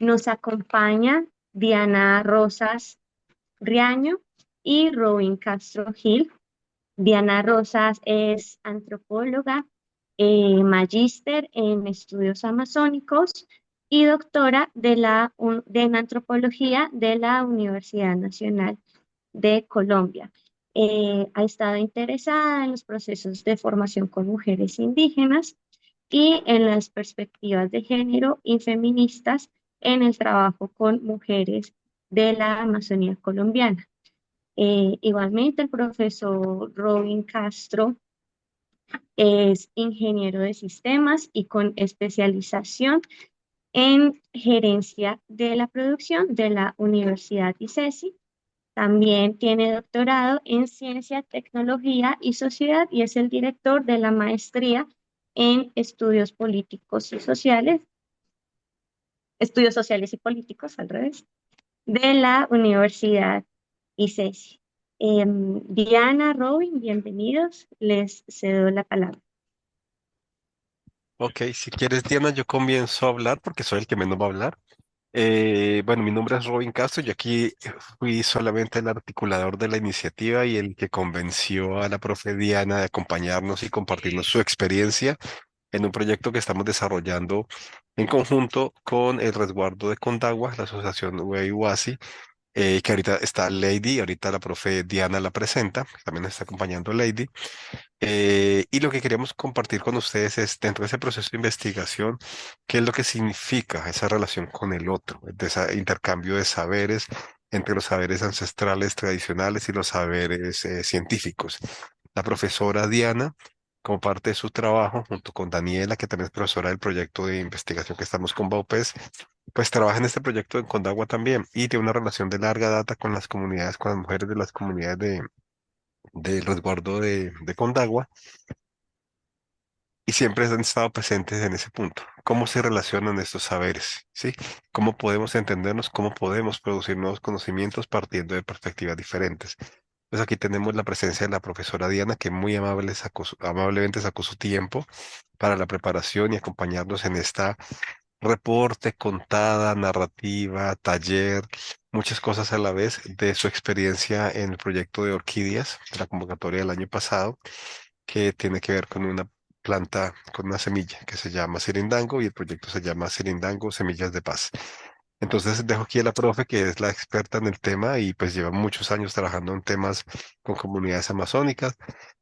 Nos acompaña Diana Rosas Riaño y Robin Castro Gil. Diana Rosas es antropóloga, magíster en estudios amazónicos y doctora en antropología de la Universidad Nacional de Colombia. Ha estado interesada en los procesos de formación con mujeres indígenas y en las perspectivas de género y feministas en el trabajo con mujeres de la Amazonía colombiana. Igualmente, el profesor Robin Castro es ingeniero de sistemas y con especialización en gerencia de la producción de la Universidad ICESI. También tiene doctorado en ciencia, tecnología y sociedad y es el director de la maestría en estudios sociales y políticos, al revés, de la Universidad ICESI. Diana, Robin, bienvenidos. Les cedo la palabra. Ok, si quieres, Diana, yo comienzo a hablar porque soy el que menos va a hablar. Bueno, mi nombre es Robin Castro. Yo aquí fui solamente el articulador de la iniciativa y el que convenció a la profe Diana de acompañarnos y compartirnos su experiencia en un proyecto que estamos desarrollando en conjunto con el Resguardo de Condagua, la Asociación UASI, que ahorita está Lady, ahorita la profe Diana la presenta, también nos está acompañando Lady. Y lo que queríamos compartir con ustedes es, dentro de ese proceso de investigación, qué es lo que significa esa relación con el otro, de ese intercambio de saberes entre los saberes ancestrales tradicionales y los saberes científicos. La profesora Diana, como parte de su trabajo, junto con Daniela, que también es profesora del proyecto de investigación que estamos con Baupés, pues trabaja en este proyecto en Condagua también y tiene una relación de larga data con las comunidades, con las mujeres de las comunidades del resguardo de Condagua y siempre han estado presentes en ese punto. ¿Cómo se relacionan estos saberes? ¿Sí? ¿Cómo podemos entendernos? ¿Cómo podemos producir nuevos conocimientos partiendo de perspectivas diferentes? Pues aquí tenemos la presencia de la profesora Diana, que muy amablemente sacó su tiempo para la preparación y acompañarnos en esta reporte, contada, narrativa, taller, muchas cosas a la vez de su experiencia en el proyecto de orquídeas, de la convocatoria del año pasado que tiene que ver con una planta, con una semilla que se llama Sirindango y el proyecto se llama Sirindango Semillas de Paz. Entonces dejo aquí a la profe que es la experta en el tema y pues lleva muchos años trabajando en temas con comunidades amazónicas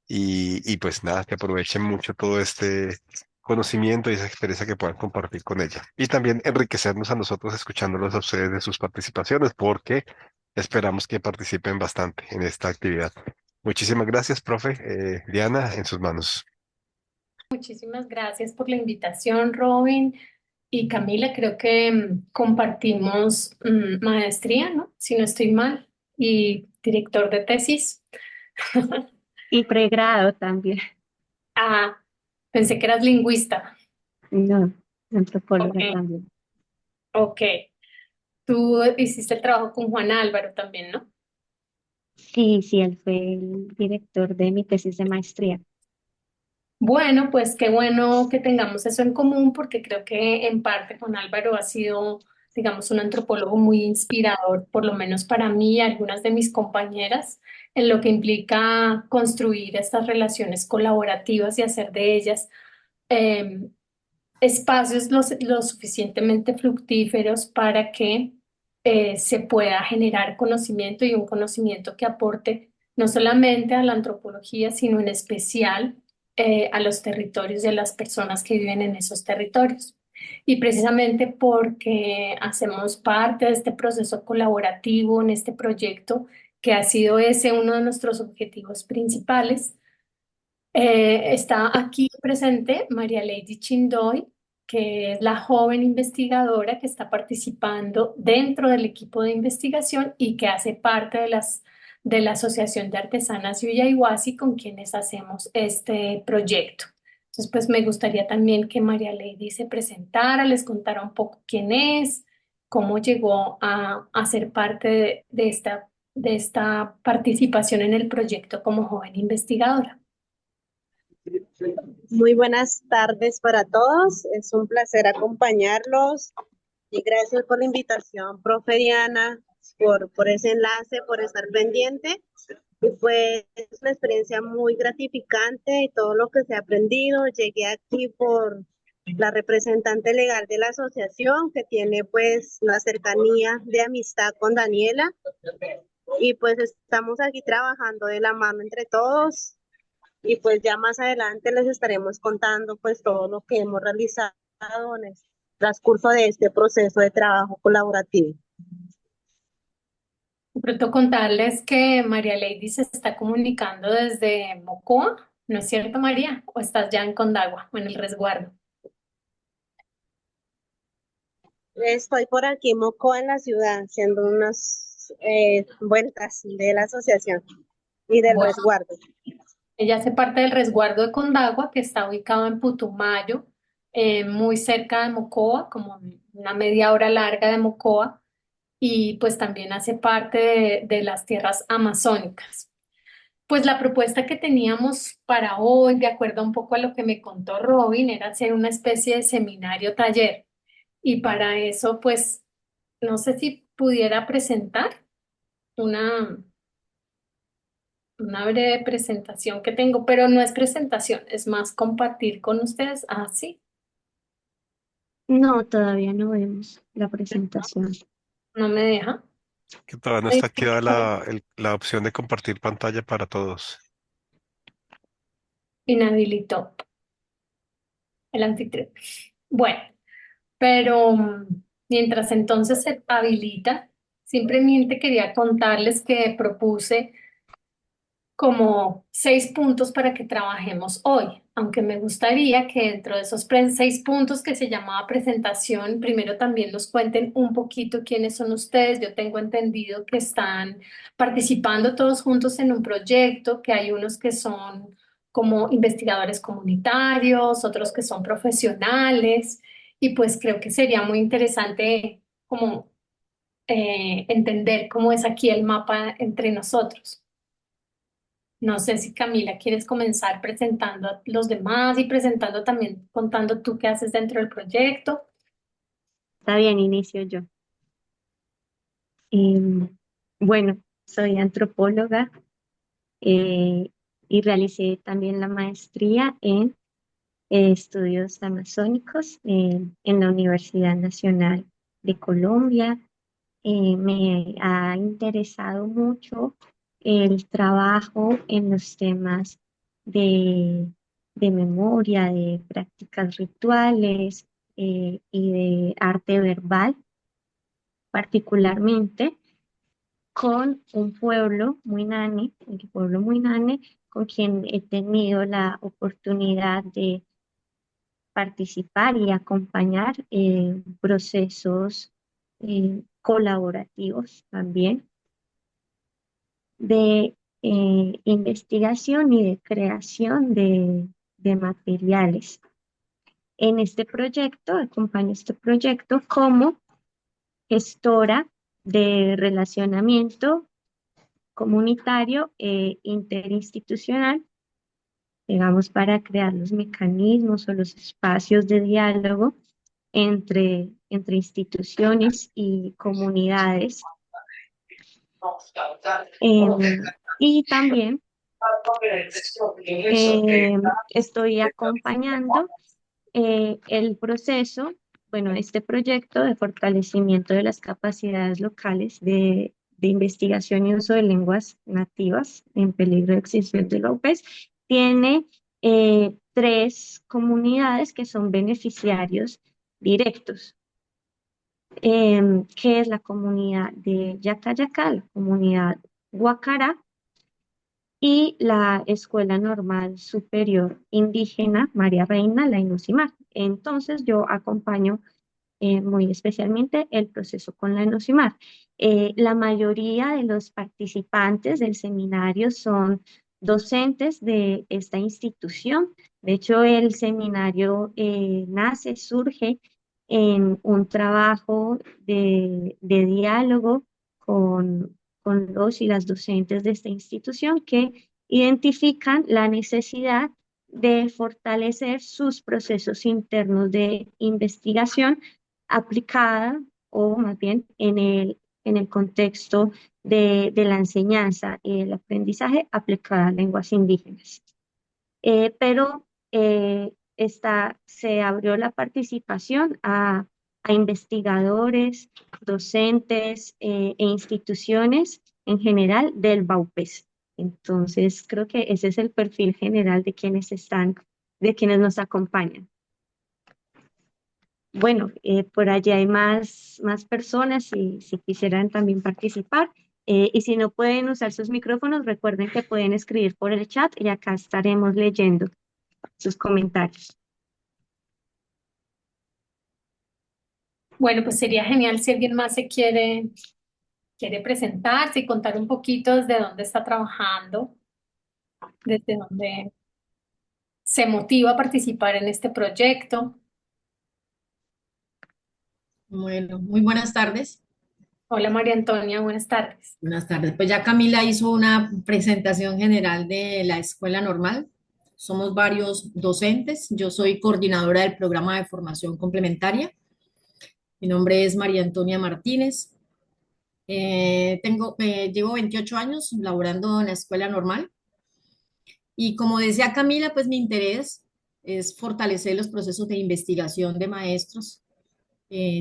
y pues nada, que aprovechen mucho todo este conocimiento y esa experiencia que puedan compartir con ella. Y también enriquecernos a nosotros escuchándolos a ustedes de sus participaciones porque esperamos que participen bastante en esta actividad. Muchísimas gracias, profe. Diana, en sus manos. Muchísimas gracias por la invitación, Robin y Camila. Creo que compartimos maestría, ¿no? Si no estoy mal, y director de tesis. Y pregrado también. Ah, pensé que eras lingüista. No, Ok, antropóloga también. ok. Tú hiciste el trabajo con Juan Álvaro también, ¿no? Sí, sí, él fue el director de mi tesis de maestría. Bueno, pues qué bueno que tengamos eso en común porque creo que en parte Juan Álvaro ha sido, digamos, un antropólogo muy inspirador, por lo menos para mí y algunas de mis compañeras, en lo que implica construir estas relaciones colaborativas y hacer de ellas eh, espacios lo suficientemente fructíferos para que se pueda generar conocimiento y un conocimiento que aporte no solamente a la antropología, sino en especial a los territorios y a las personas que viven en esos territorios. Y precisamente porque hacemos parte de este proceso colaborativo en este proyecto, que ha sido ese uno de nuestros objetivos principales, está aquí presente María Lady Chindoy, que es la joven investigadora que está participando dentro del equipo de investigación y que hace parte de la Asociación de Artesanas Yuyayhuasi con quienes hacemos este proyecto. Entonces, pues me gustaría también que María Lady se presentara, les contara un poco quién es, cómo llegó a ser parte de esta participación en el proyecto como joven investigadora. Muy buenas tardes para todos. Es un placer acompañarlos. Y gracias por la invitación, profe Diana, por ese enlace, por estar pendiente. Y fue una experiencia muy gratificante y todo lo que se ha aprendido. Llegué aquí por la representante legal de la asociación que tiene pues la cercanía de amistad con Daniela y pues estamos aquí trabajando de la mano entre todos y pues ya más adelante les estaremos contando pues todo lo que hemos realizado en el transcurso de este proceso de trabajo colaborativo. De pronto contarles que María Lady se está comunicando desde Mocoa, ¿no es cierto, María? ¿O estás ya en Condagua o en el resguardo? Estoy por aquí en Mocoa, en la ciudad, haciendo unas vueltas de la asociación y del Bueno, resguardo. ella hace parte del resguardo de Condagua, que está ubicado en Putumayo, muy cerca de Mocoa, como una media hora larga de Mocoa, y pues también hace parte de las tierras amazónicas. Pues la propuesta que teníamos para hoy, de acuerdo un poco a lo que me contó Robin, era hacer una especie de seminario taller. Y para eso, pues, no sé si pudiera presentar una, una breve presentación que tengo, pero no es presentación, es más compartir con ustedes. Ah, sí, No, todavía no vemos la presentación. no me deja. Que todavía no está activada la opción de compartir pantalla para todos. Inhabilitó el anfitrión. Bueno, pero mientras entonces se habilita, simplemente quería contarles que propuse como 6 puntos para que trabajemos hoy, aunque me gustaría que dentro de esos 6 puntos que se llamaba presentación, primero también nos cuenten un poquito quiénes son ustedes. Yo tengo entendido que están participando todos juntos en un proyecto, que hay unos que son como investigadores comunitarios, otros que son profesionales, y pues creo que sería muy interesante como entender cómo es aquí el mapa entre nosotros. No sé si Camila quieres comenzar presentando a los demás y presentando también, contando tú qué haces dentro del proyecto. Está bien, inicio yo. Em, bueno, soy antropóloga eh, y realicé también la maestría en estudios amazónicos en la Universidad Nacional de Colombia. Me ha interesado mucho el trabajo en los temas de, de memoria, de prácticas rituales y de arte verbal, particularmente con un pueblo muy nane, el pueblo muy nane, con quien he tenido la oportunidad de participar y acompañar procesos colaborativos también de investigación y de creación de materiales. En este proyecto, acompaño este proyecto como gestora de relacionamiento comunitario e interinstitucional, digamos, para crear los mecanismos o los espacios de diálogo entre instituciones y comunidades. Y también estoy acompañando el proceso, bueno, este proyecto de fortalecimiento de las capacidades locales de investigación y uso de lenguas nativas en peligro de extinción de la UPES. Tiene 3 comunidades que son beneficiarios directos, que es la comunidad de Yacayacá, la comunidad Guacará y la Escuela Normal Superior Indígena María Reina, la INUCIMAR. Entonces yo acompaño muy especialmente el proceso con la INUCIMAR. La mayoría de los participantes del seminario son docentes de esta institución. De hecho, el seminario surge en un trabajo de diálogo con los y las docentes de esta institución que identifican la necesidad de fortalecer sus procesos internos de investigación aplicada o más bien en el contexto de la enseñanza y el aprendizaje aplicada a lenguas indígenas. Pero se abrió la participación a investigadores, docentes e instituciones en general del BAUPES. Entonces, creo que ese es el perfil general de quienes nos acompañan. Bueno, por allí hay más personas si quisieran también participar. Y si no pueden usar sus micrófonos, recuerden que pueden escribir por el chat y acá estaremos leyendo sus comentarios. Bueno, pues sería genial si alguien más quiere presentarse y contar un poquito desde dónde está trabajando, desde dónde se motiva a participar en este proyecto. Bueno, muy buenas tardes. Hola María Antonia, buenas tardes. Buenas tardes. Pues ya Camila hizo una presentación general de la escuela normal. Somos varios docentes. Yo soy coordinadora del programa de formación complementaria. Mi nombre es María Antonia Martínez. Llevo 28 años laborando en la escuela normal. Y como decía Camila, pues mi interés es fortalecer los procesos de investigación de maestros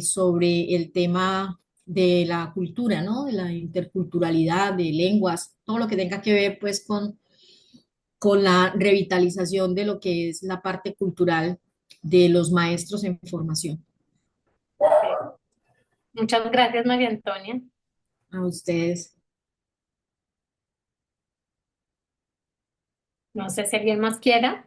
sobre el tema de la cultura, ¿no? De la interculturalidad, de lenguas, todo lo que tenga que ver pues con la revitalización de lo que es la parte cultural de los maestros en formación. Muchas gracias María Antonia. A ustedes. No sé si alguien más quiera.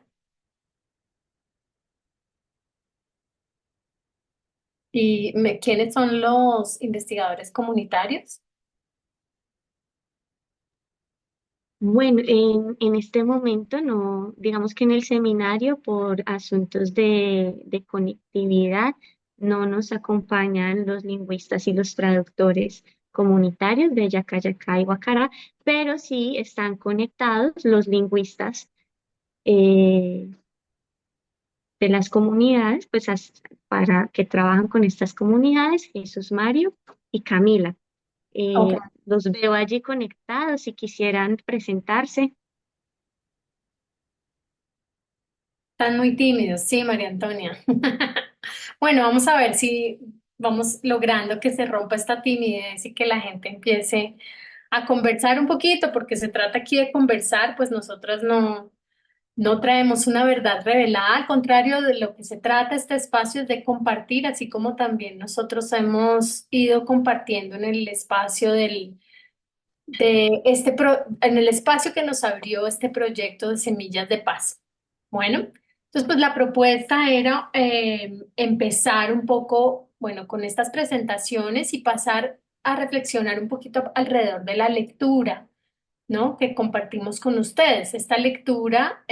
¿Quiénes son los investigadores comunitarios? Bueno, en este momento no, digamos que en el seminario por asuntos de conectividad no nos acompañan los lingüistas y los traductores comunitarios de Yacayacá y Guacará, pero sí están conectados los lingüistas eh, de las comunidades, pues para que trabajan con estas comunidades, Jesús Mario y Camila. Ok. Los veo allí conectados si quisieran presentarse. Están muy tímidos, sí, María Antonia. Bueno, vamos a ver si vamos logrando que se rompa esta timidez y que la gente empiece a conversar un poquito, porque se trata aquí de conversar, pues nosotras no traemos una verdad revelada, al contrario de lo que se trata este espacio es de compartir, así como también nosotros hemos ido compartiendo en el espacio en el espacio que nos abrió este proyecto de Semillas de Paz. Bueno, entonces pues la propuesta era empezar un poco, bueno, con estas presentaciones y pasar a reflexionar un poquito alrededor de la lectura, ¿no? Que compartimos con ustedes. Esta lectura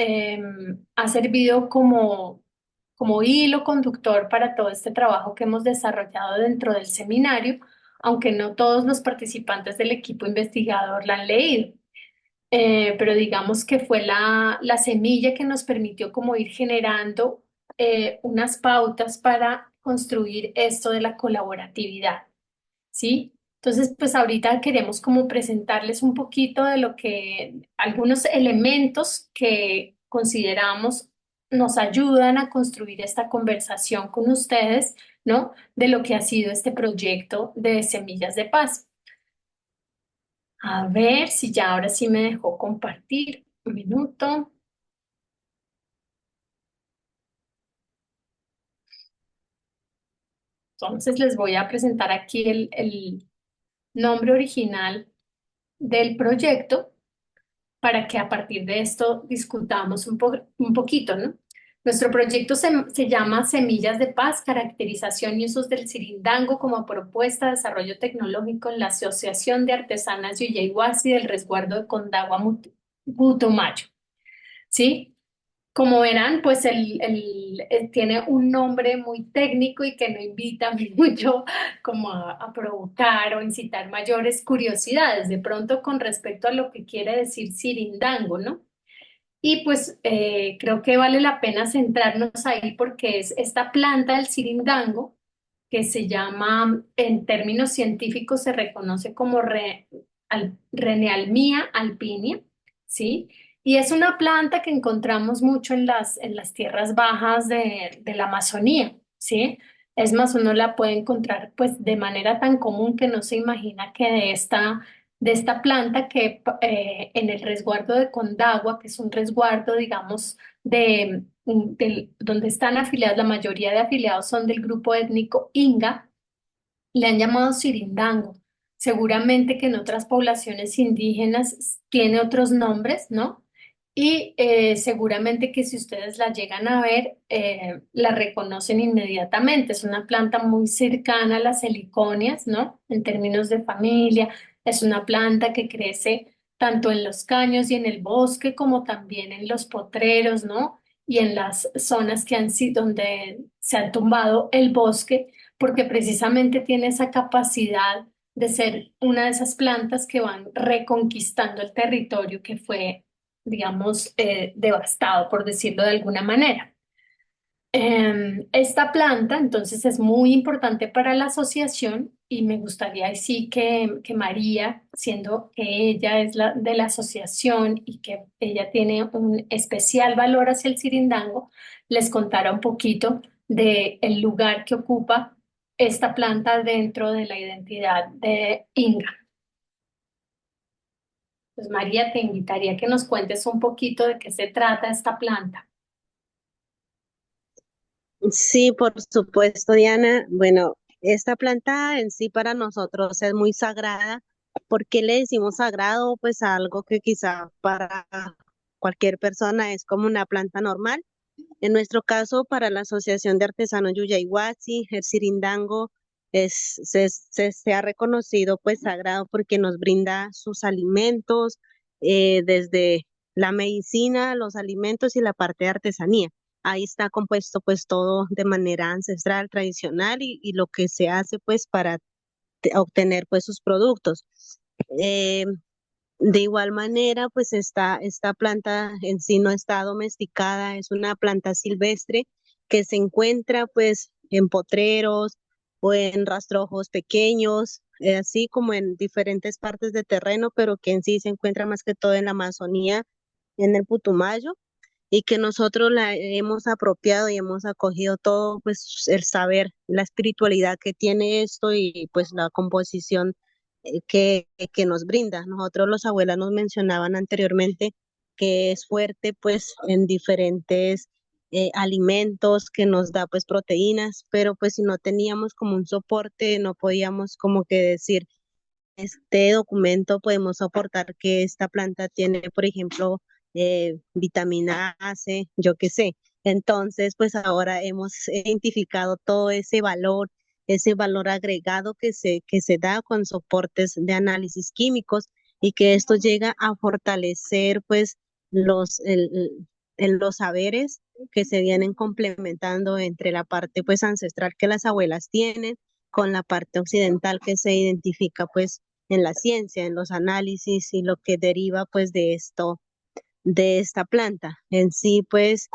ha servido como hilo conductor para todo este trabajo que hemos desarrollado dentro del seminario, aunque no todos los participantes del equipo investigador la han leído. Pero digamos que fue la semilla que nos permitió como ir generando unas pautas para construir esto de la colaboratividad, ¿sí? Entonces, pues ahorita queremos como presentarles un poquito de algunos elementos que consideramos nos ayudan a construir esta conversación con ustedes, ¿no? De lo que ha sido este proyecto de Semillas de Paz. A ver si ya ahora sí me dejó compartir. Un minuto. Entonces les voy a presentar aquí el nombre original del proyecto para que a partir de esto discutamos un poquito, ¿no? Nuestro proyecto se llama Semillas de Paz, caracterización y usos del sirindango como propuesta de desarrollo tecnológico en la Asociación de Artesanas Yuyayhuasi del Resguardo de Condagua Putumayo, ¿sí? Como verán, pues tiene un nombre muy técnico y que no invita mucho como a provocar o incitar mayores curiosidades, de pronto con respecto a lo que quiere decir sirindango, ¿no? Y pues creo que vale la pena centrarnos ahí porque es esta planta del sirindango que se llama, en términos científicos se reconoce como Renealmia alpinea, ¿sí? Y es una planta que encontramos mucho en las tierras bajas de la Amazonía, ¿sí? Es más, uno la puede encontrar pues de manera tan común que no se imagina que de esta planta que en el resguardo de Condagua, que es un resguardo, digamos, donde están afiliados, la mayoría de afiliados son del grupo étnico Inga, le han llamado Sirindango. Seguramente que en otras poblaciones indígenas tiene otros nombres, ¿no? Y seguramente que si ustedes la llegan a ver, la reconocen inmediatamente. Es una planta muy cercana a las heliconias, ¿no? En términos de familia, es una planta que crece tanto en los caños y en el bosque como también en los potreros, ¿no? Y en las zonas que han sido donde se ha tumbado el bosque porque precisamente tiene esa capacidad de ser una de esas plantas que van reconquistando el territorio que fue, digamos, devastado, por decirlo de alguna manera. Esta planta entonces es muy importante para la asociación y me gustaría decir que María, siendo que ella es la de la asociación y que ella tiene un especial valor hacia el Sirindango, les contara un poquito del lugar que ocupa esta planta dentro de la identidad de Inga. Pues María, te invitaría a que nos cuentes un poquito de qué se trata esta planta. Sí, por supuesto, Diana. Bueno, esta planta en sí para nosotros es muy sagrada. ¿Por qué le decimos sagrado? Pues a algo que quizá para cualquier persona es como una planta normal. En nuestro caso, para la Asociación de Artesanos Yuyayhuatzí, el Sirindango se ha reconocido pues sagrado porque nos brinda sus alimentos, desde la medicina, los alimentos y la parte de artesanía. Ahí está compuesto pues todo de manera ancestral, tradicional y lo que se hace pues para obtener pues sus productos. Eh, de igual manera, pues esta planta en sí no está domesticada, es una planta silvestre que se encuentra pues en potreros o en rastrojos pequeños, así como en diferentes partes de terreno, pero que en sí se encuentra más que todo en la Amazonía, en el Putumayo, y que nosotros la hemos apropiado y hemos acogido todo, pues el saber, la espiritualidad que tiene esto y pues la composición que nos brinda. Nosotros los abuelas nos mencionaban anteriormente que es fuerte pues en diferentes alimentos, que nos da pues proteínas, pero pues si no teníamos como un soporte, no podíamos como que decir, este documento podemos soportar que esta planta tiene, por ejemplo, vitamina A, C, yo qué sé. Entonces, pues ahora hemos identificado todo ese valor agregado que se da con soportes de análisis químicos y que esto llega a fortalecer pues los, los saberes que se vienen complementando entre la parte pues ancestral que las abuelas tienen con la parte occidental que se identifica pues en la ciencia, en los análisis y lo que deriva pues de esto, de esta planta. En sí pues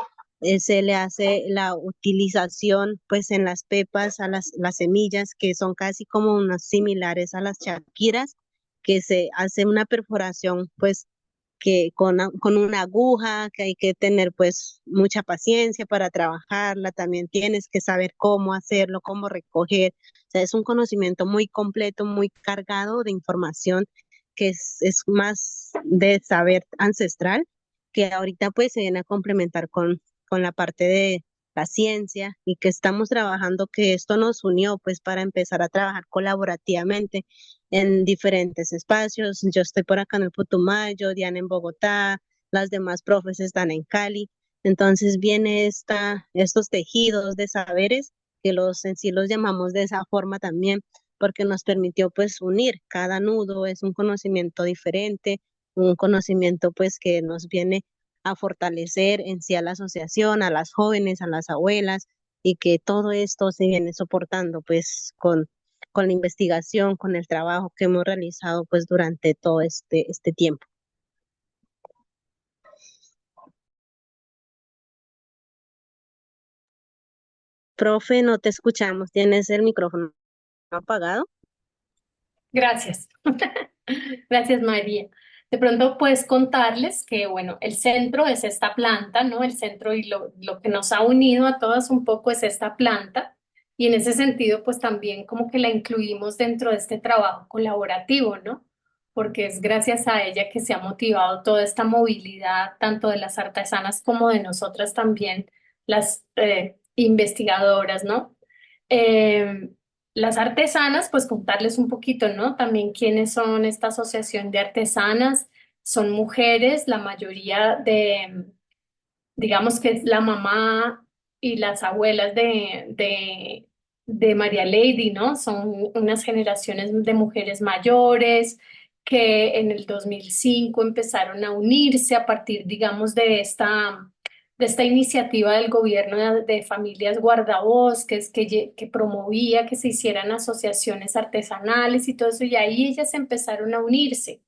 se le hace la utilización pues en las pepas, a las semillas que son casi como unas similares a las chaquiras, que se hace una perforación pues que con una aguja, que hay que tener pues mucha paciencia para trabajarla, también tienes que saber cómo hacerlo, cómo recoger, o sea, es un conocimiento muy completo, muy cargado de información que es más de saber ancestral, que ahorita pues se viene a complementar con la parte de la ciencia y que estamos trabajando, que esto nos unió pues para empezar a trabajar colaborativamente en diferentes espacios. Yo estoy por acá en el Putumayo, Diana en Bogotá, las demás profes están en Cali. Entonces viene estos tejidos de saberes que los en sí los llamamos de esa forma también, porque nos permitió pues unir cada nudo, es un conocimiento diferente, un conocimiento pues que nos viene a fortalecer en sí a la asociación, a las jóvenes, a las abuelas, y que todo esto se viene soportando pues con la investigación, con el trabajo que hemos realizado pues durante todo este tiempo. Profe, no te escuchamos. ¿Tienes el micrófono apagado? Gracias. Gracias, María. De pronto puedes contarles que, bueno, el centro es esta planta, ¿no? El centro y lo que nos ha unido a todas un poco es esta planta. Y en ese sentido, pues también como que la incluimos dentro de este trabajo colaborativo, ¿no? Porque es gracias a ella que se ha motivado toda esta movilidad, tanto de las artesanas como de nosotras también, las investigadoras, ¿no? Eh, las artesanas, pues contarles un poquito, ¿no? También quiénes son esta asociación de artesanas. Son mujeres, la mayoría digamos que es la mamá y las abuelas de María Lady, ¿no? Son unas generaciones de mujeres mayores que en el 2005 empezaron a unirse a partir, digamos, de esta iniciativa del gobierno de familias guardabosques que promovía que se hicieran asociaciones artesanales y todo eso, y ahí ellas empezaron a unirse.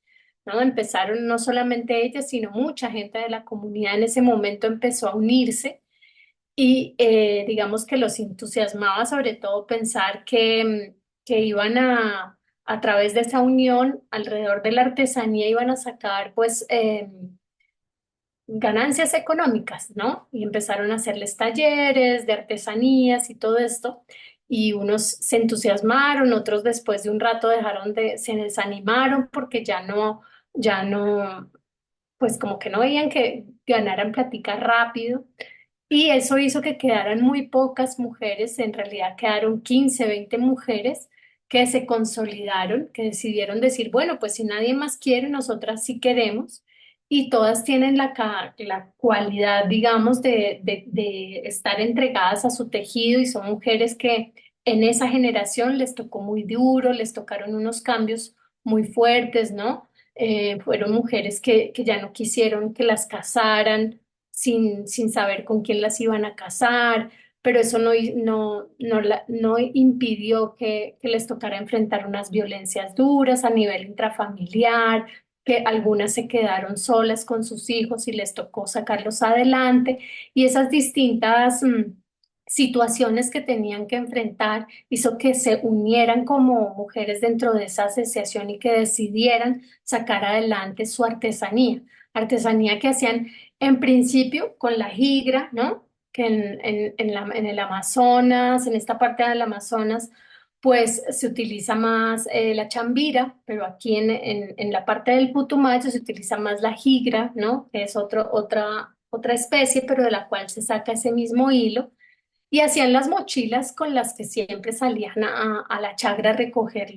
¿No? Empezaron no solamente ellas, sino mucha gente de la comunidad en ese momento empezó a unirse y digamos que los entusiasmaba sobre todo pensar que iban a través de esa unión alrededor de la artesanía, iban a sacar pues ganancias económicas, ¿no? Y empezaron a hacerles talleres de artesanías y todo esto. Y unos se entusiasmaron, otros después de un rato se desanimaron porque ya no, pues como que no veían que ganaran plática rápido. Y eso hizo que quedaran muy pocas mujeres, en realidad quedaron 15, 20 mujeres que se consolidaron, que decidieron decir, bueno, pues si nadie más quiere, nosotras sí queremos. Y todas tienen la cualidad, digamos, de estar entregadas a su tejido y son mujeres que en esa generación les tocó muy duro, les tocaron unos cambios muy fuertes, ¿no? Fueron mujeres que ya no quisieron que las casaran sin saber con quién las iban a casar, pero eso no impidió que les tocara enfrentar unas violencias duras a nivel intrafamiliar, que algunas se quedaron solas con sus hijos y les tocó sacarlos adelante, y esas distintas situaciones que tenían que enfrentar hizo que se unieran como mujeres dentro de esa asociación y que decidieran sacar adelante su artesanía que hacían en principio con la jigra, ¿no? Que en el Amazonas, en esta parte del Amazonas, pues se utiliza más la chambira, pero aquí en la parte del Putumayo se utiliza más la jigra, ¿no? Que es otra especie, pero de la cual se saca ese mismo hilo. Y hacían las mochilas con las que siempre salían a la chagra a recoger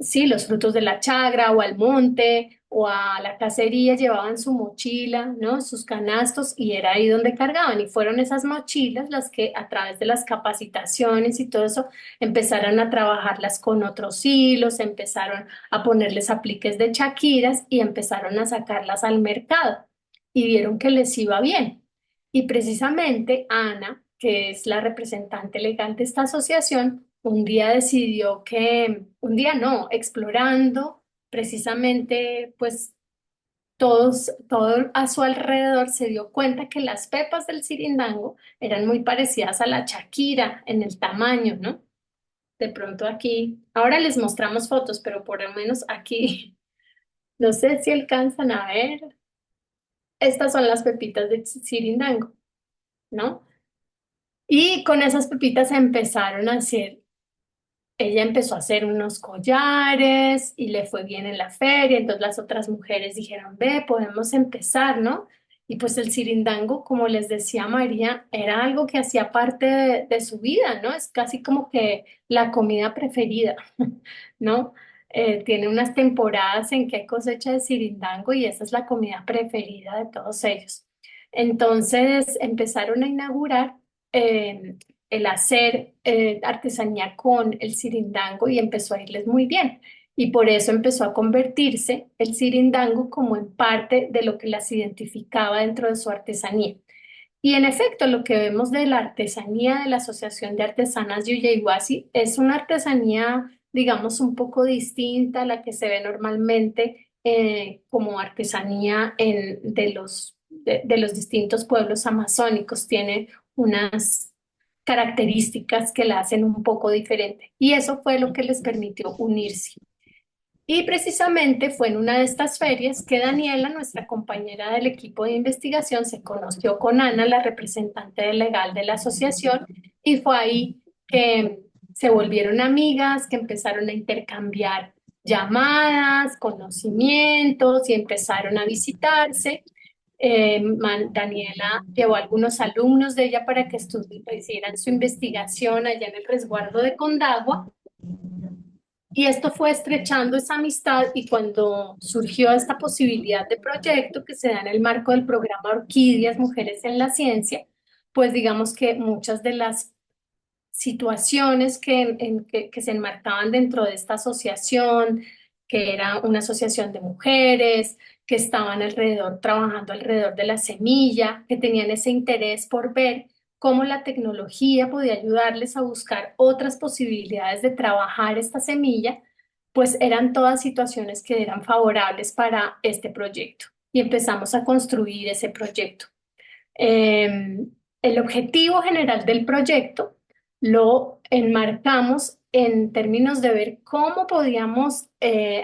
sí, los frutos de la chagra o al monte o a la cacería, llevaban su mochila, ¿no? Sus canastos y era ahí donde cargaban. Y fueron esas mochilas las que a través de las capacitaciones y todo eso empezaron a trabajarlas con otros hilos, empezaron a ponerles apliques de chaquiras y empezaron a sacarlas al mercado y vieron que les iba bien. Y precisamente Ana, que es la representante legal de esta asociación, un día decidió un día no, explorando precisamente, pues todo a su alrededor se dio cuenta que las pepas del sirindango eran muy parecidas a la chaquira en el tamaño, ¿no? De pronto aquí, ahora les mostramos fotos, pero por lo menos aquí, no sé si alcanzan a ver, estas son las pepitas de sirindango, ¿no? Y con esas pepitas empezaron a hacer ella empezó a hacer unos collares y le fue bien en la feria, entonces las otras mujeres dijeron, ve, podemos empezar, ¿no? Y pues el sirindango, como les decía María, era algo que hacía parte de su vida, ¿no? Es casi como que la comida preferida, ¿no? Tiene unas temporadas en que hay cosecha de sirindango y esa es la comida preferida de todos ellos. Entonces empezaron a inaugurar eh, el hacer artesanía con el sirindango y empezó a irles muy bien. Y por eso empezó a convertirse el sirindango como en parte de lo que las identificaba dentro de su artesanía. Y en efecto, lo que vemos de la artesanía de la Asociación de Artesanas Yuyayguasi es una artesanía, digamos, un poco distinta a la que se ve normalmente como artesanía de los distintos pueblos amazónicos. Tiene unas características que la hacen un poco diferente. Y eso fue lo que les permitió unirse. Y precisamente fue en una de estas ferias que Daniela, nuestra compañera del equipo de investigación, se conoció con Ana, la representante legal de la asociación, y fue ahí que se volvieron amigas, que empezaron a intercambiar llamadas, conocimientos y empezaron a visitarse. Daniela llevó a algunos alumnos de ella para que hicieran su investigación allá en el resguardo de Condagua. Y esto fue estrechando esa amistad y cuando surgió esta posibilidad de proyecto que se da en el marco del programa Orquídeas Mujeres en la Ciencia, pues digamos que muchas de las situaciones que se enmarcaban dentro de esta asociación, que era una asociación de mujeres, que estaban alrededor, trabajando alrededor de la semilla, que tenían ese interés por ver cómo la tecnología podía ayudarles a buscar otras posibilidades de trabajar esta semilla, pues eran todas situaciones que eran favorables para este proyecto. Y empezamos a construir ese proyecto. El objetivo general del proyecto lo enmarcamos en términos de ver cómo podíamos,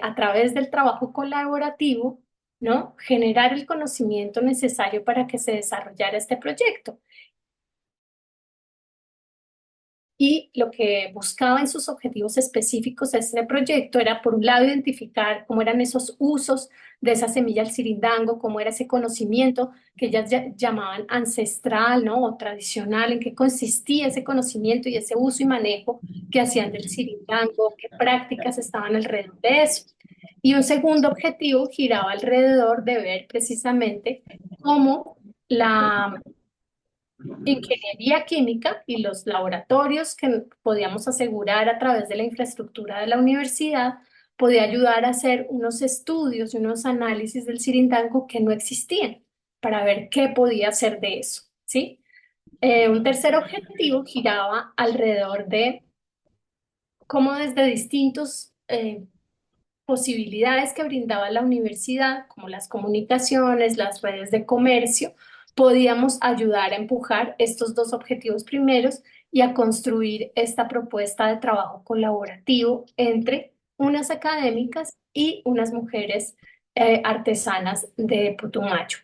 a través del trabajo colaborativo, ¿no? Generar el conocimiento necesario para que se desarrollara este proyecto. Y lo que buscaba en sus objetivos específicos este proyecto era, por un lado, identificar cómo eran esos usos de esa semilla del sirindango, cómo era ese conocimiento que ellas llamaban ancestral, ¿no? O tradicional, en qué consistía ese conocimiento y ese uso y manejo que hacían del sirindango, qué prácticas estaban alrededor de eso. Y un segundo objetivo giraba alrededor de ver precisamente cómo la ingeniería química y los laboratorios que podíamos asegurar a través de la infraestructura de la universidad podía ayudar a hacer unos estudios y unos análisis del sirindango que no existían para ver qué podía hacer de eso, ¿sí? Un tercer objetivo giraba alrededor de cómo desde distintos posibilidades que brindaba la universidad, como las comunicaciones, las redes de comercio, podíamos ayudar a empujar estos dos objetivos primeros y a construir esta propuesta de trabajo colaborativo entre unas académicas y unas mujeres artesanas de Putumayo.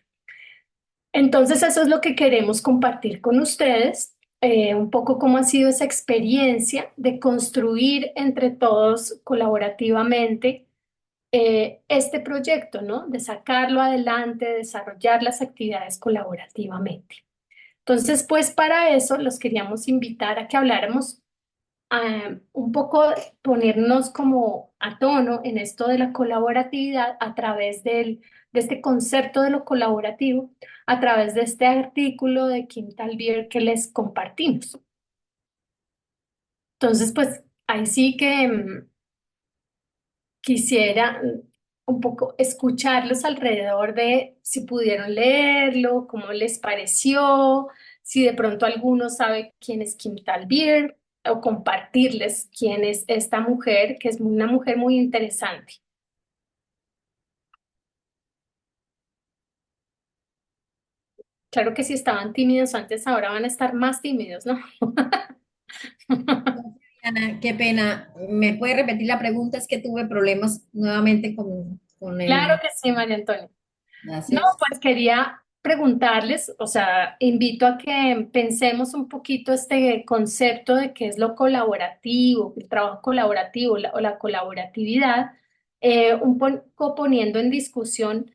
Entonces, eso es lo que queremos compartir con ustedes, un poco cómo ha sido esa experiencia de construir entre todos colaborativamente este proyecto, ¿no? De sacarlo adelante, de desarrollar las actividades colaborativamente. Entonces, pues para eso los queríamos invitar a que habláramos un poco, ponernos como a tono en esto de la colaboratividad a través de este concepto de lo colaborativo, a través de este artículo de Kim Talbier que les compartimos. Entonces, pues ahí sí que quisiera un poco escucharlos alrededor de si pudieron leerlo, cómo les pareció, si de pronto alguno sabe quién es Kim Talbier o compartirles quién es esta mujer, que es una mujer muy interesante. Claro que si estaban tímidos antes, ahora van a estar más tímidos, ¿no? Ana, qué pena. ¿Me puede repetir la pregunta? Es que tuve problemas nuevamente con Claro el... que sí, María Antonia. No, Gracias. pues quería preguntarles, o sea, invito a que pensemos un poquito este concepto de qué es lo colaborativo, el trabajo colaborativo o la colaboratividad, un poco poniendo en discusión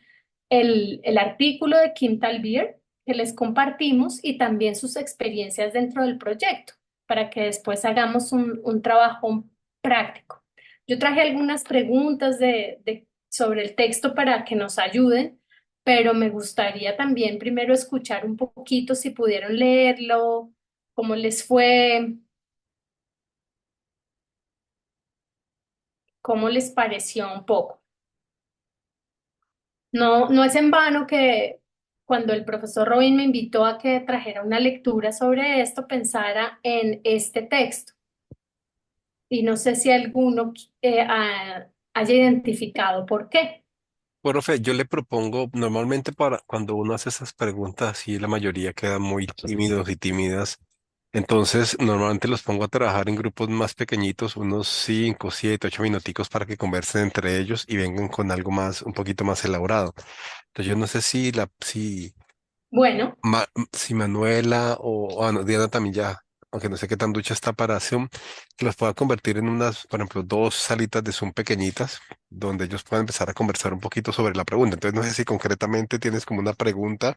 el artículo de Kim Talbier que les compartimos y también sus experiencias dentro del proyecto, para que después hagamos un trabajo práctico. Yo traje algunas preguntas sobre el texto para que nos ayuden, pero me gustaría también primero escuchar un poquito si pudieron leerlo, cómo les fue, cómo les pareció un poco. No, no es en vano que cuando el profesor Robin me invitó a que trajera una lectura sobre esto, pensara en este texto. Y no sé si alguno haya identificado por qué. Profe, yo le propongo, normalmente para cuando uno hace esas preguntas, y la mayoría quedan muy tímidos y tímidas, Entonces, normalmente los pongo a trabajar en grupos más pequeñitos, unos 5, 7, 8 minuticos para que conversen entre ellos y vengan con algo más, un poquito más elaborado. Entonces, yo no sé Bueno, si Manuela no, Diana también ya, aunque no sé qué tan ducha está para Zoom, que los pueda convertir en unas, por ejemplo, dos salitas de Zoom pequeñitas, donde ellos puedan empezar a conversar un poquito sobre la pregunta. Entonces, no sé si concretamente tienes como una pregunta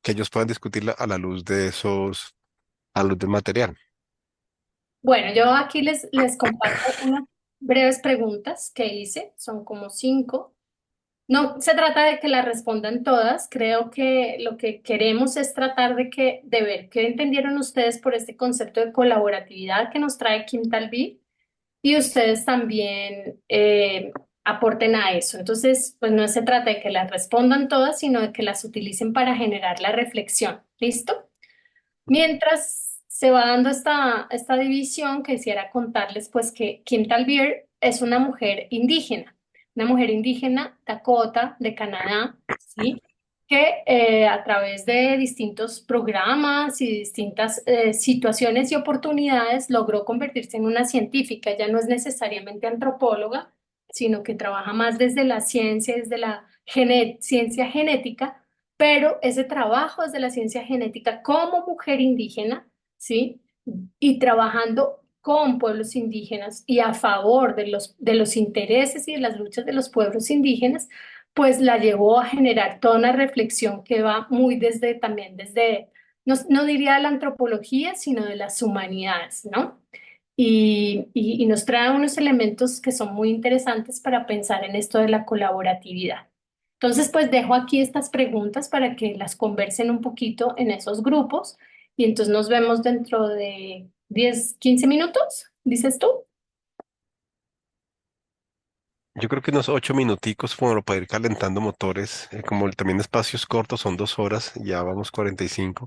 que ellos puedan discutirla a la luz de a la luz del material. bueno, yo aquí les comparto unas breves preguntas que hice, son como 5. No se trata de que las respondan todas, creo que lo que queremos es tratar de ver qué entendieron ustedes por este concepto de colaboratividad que nos trae Kim Talby y ustedes también aporten a eso. Entonces, pues no se trata de que las respondan todas, sino de que las utilicen para generar la reflexión. ¿Listo? Mientras se va dando esta división, quisiera contarles pues que Kim Talbier es una mujer indígena Dakota de Canadá, ¿sí? Que a través de distintos programas y distintas situaciones y oportunidades logró convertirse en una científica. Ya no es necesariamente antropóloga, sino que trabaja más desde la ciencia, desde la ciencia genética, pero ese trabajo desde la ciencia genética como mujer indígena, ¿sí? Y trabajando con pueblos indígenas y a favor de los intereses y de las luchas de los pueblos indígenas, pues la llevó a generar toda una reflexión que va muy desde, también desde, no diría de la antropología, sino de las humanidades, ¿no? Y nos trae unos elementos que son muy interesantes para pensar en esto de la colaboratividad. Entonces, pues dejo aquí estas preguntas para que las conversen un poquito en esos grupos y entonces nos vemos dentro de 10 15 minutos, dices tú. Yo creo que unos 8 minuticos como para ir calentando motores, como también espacios cortos son 2 horas, ya vamos 45.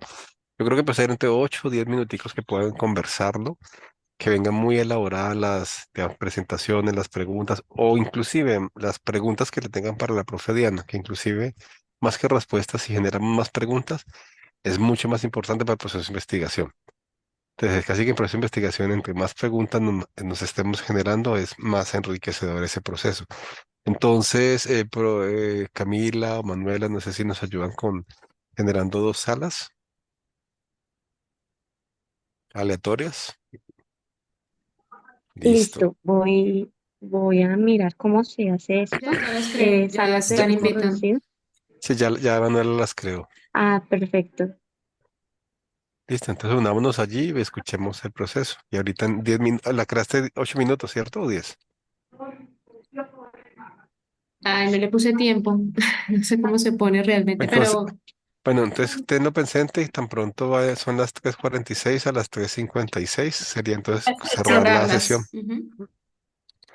Yo creo que empezar entre 8 o 10 minuticos que puedan conversarlo, que vengan muy elaboradas las presentaciones, las preguntas, o inclusive las preguntas que le tengan para la profe Diana, que inclusive más que respuestas, si generan más preguntas, es mucho más importante para el proceso de investigación. Entonces, casi que en proceso de investigación, entre más preguntas nos estemos generando, es más enriquecedor ese proceso. Entonces, Camila o Manuela, no sé si nos ayudan con generando dos salas aleatorias. Listo. Listo, voy a mirar cómo se hace esto. Ya las creé, ya Salas de están grupo invitando. reducido. Sí, ya Manuela las creo. Ah, perfecto. Listo, entonces unámonos allí y escuchemos el proceso. Y ahorita en 10 minutos, la creaste 8 minutos, ¿cierto? ¿O 10? Ay, no le puse tiempo, no sé cómo se pone realmente, Entonces, pero bueno, entonces tenlo presente y tan pronto son las 3:46 a las 3:56 sería entonces Perfecto. cerrar la sesión. cerrarlas. Ujú.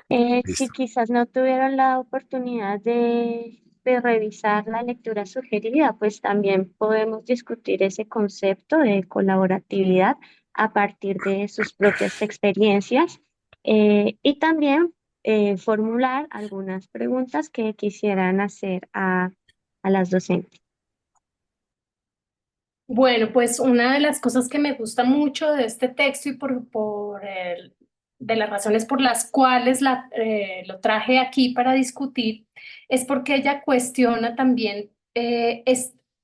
Si Listo. quizás no tuvieron la oportunidad de revisar la lectura sugerida, pues también podemos discutir ese concepto de colaboratividad a partir de sus propias experiencias y también formular algunas preguntas que quisieran hacer a las docentes. Bueno, pues una de las cosas que me gusta mucho de este texto y de las razones por las cuales lo traje aquí para discutir es porque ella cuestiona también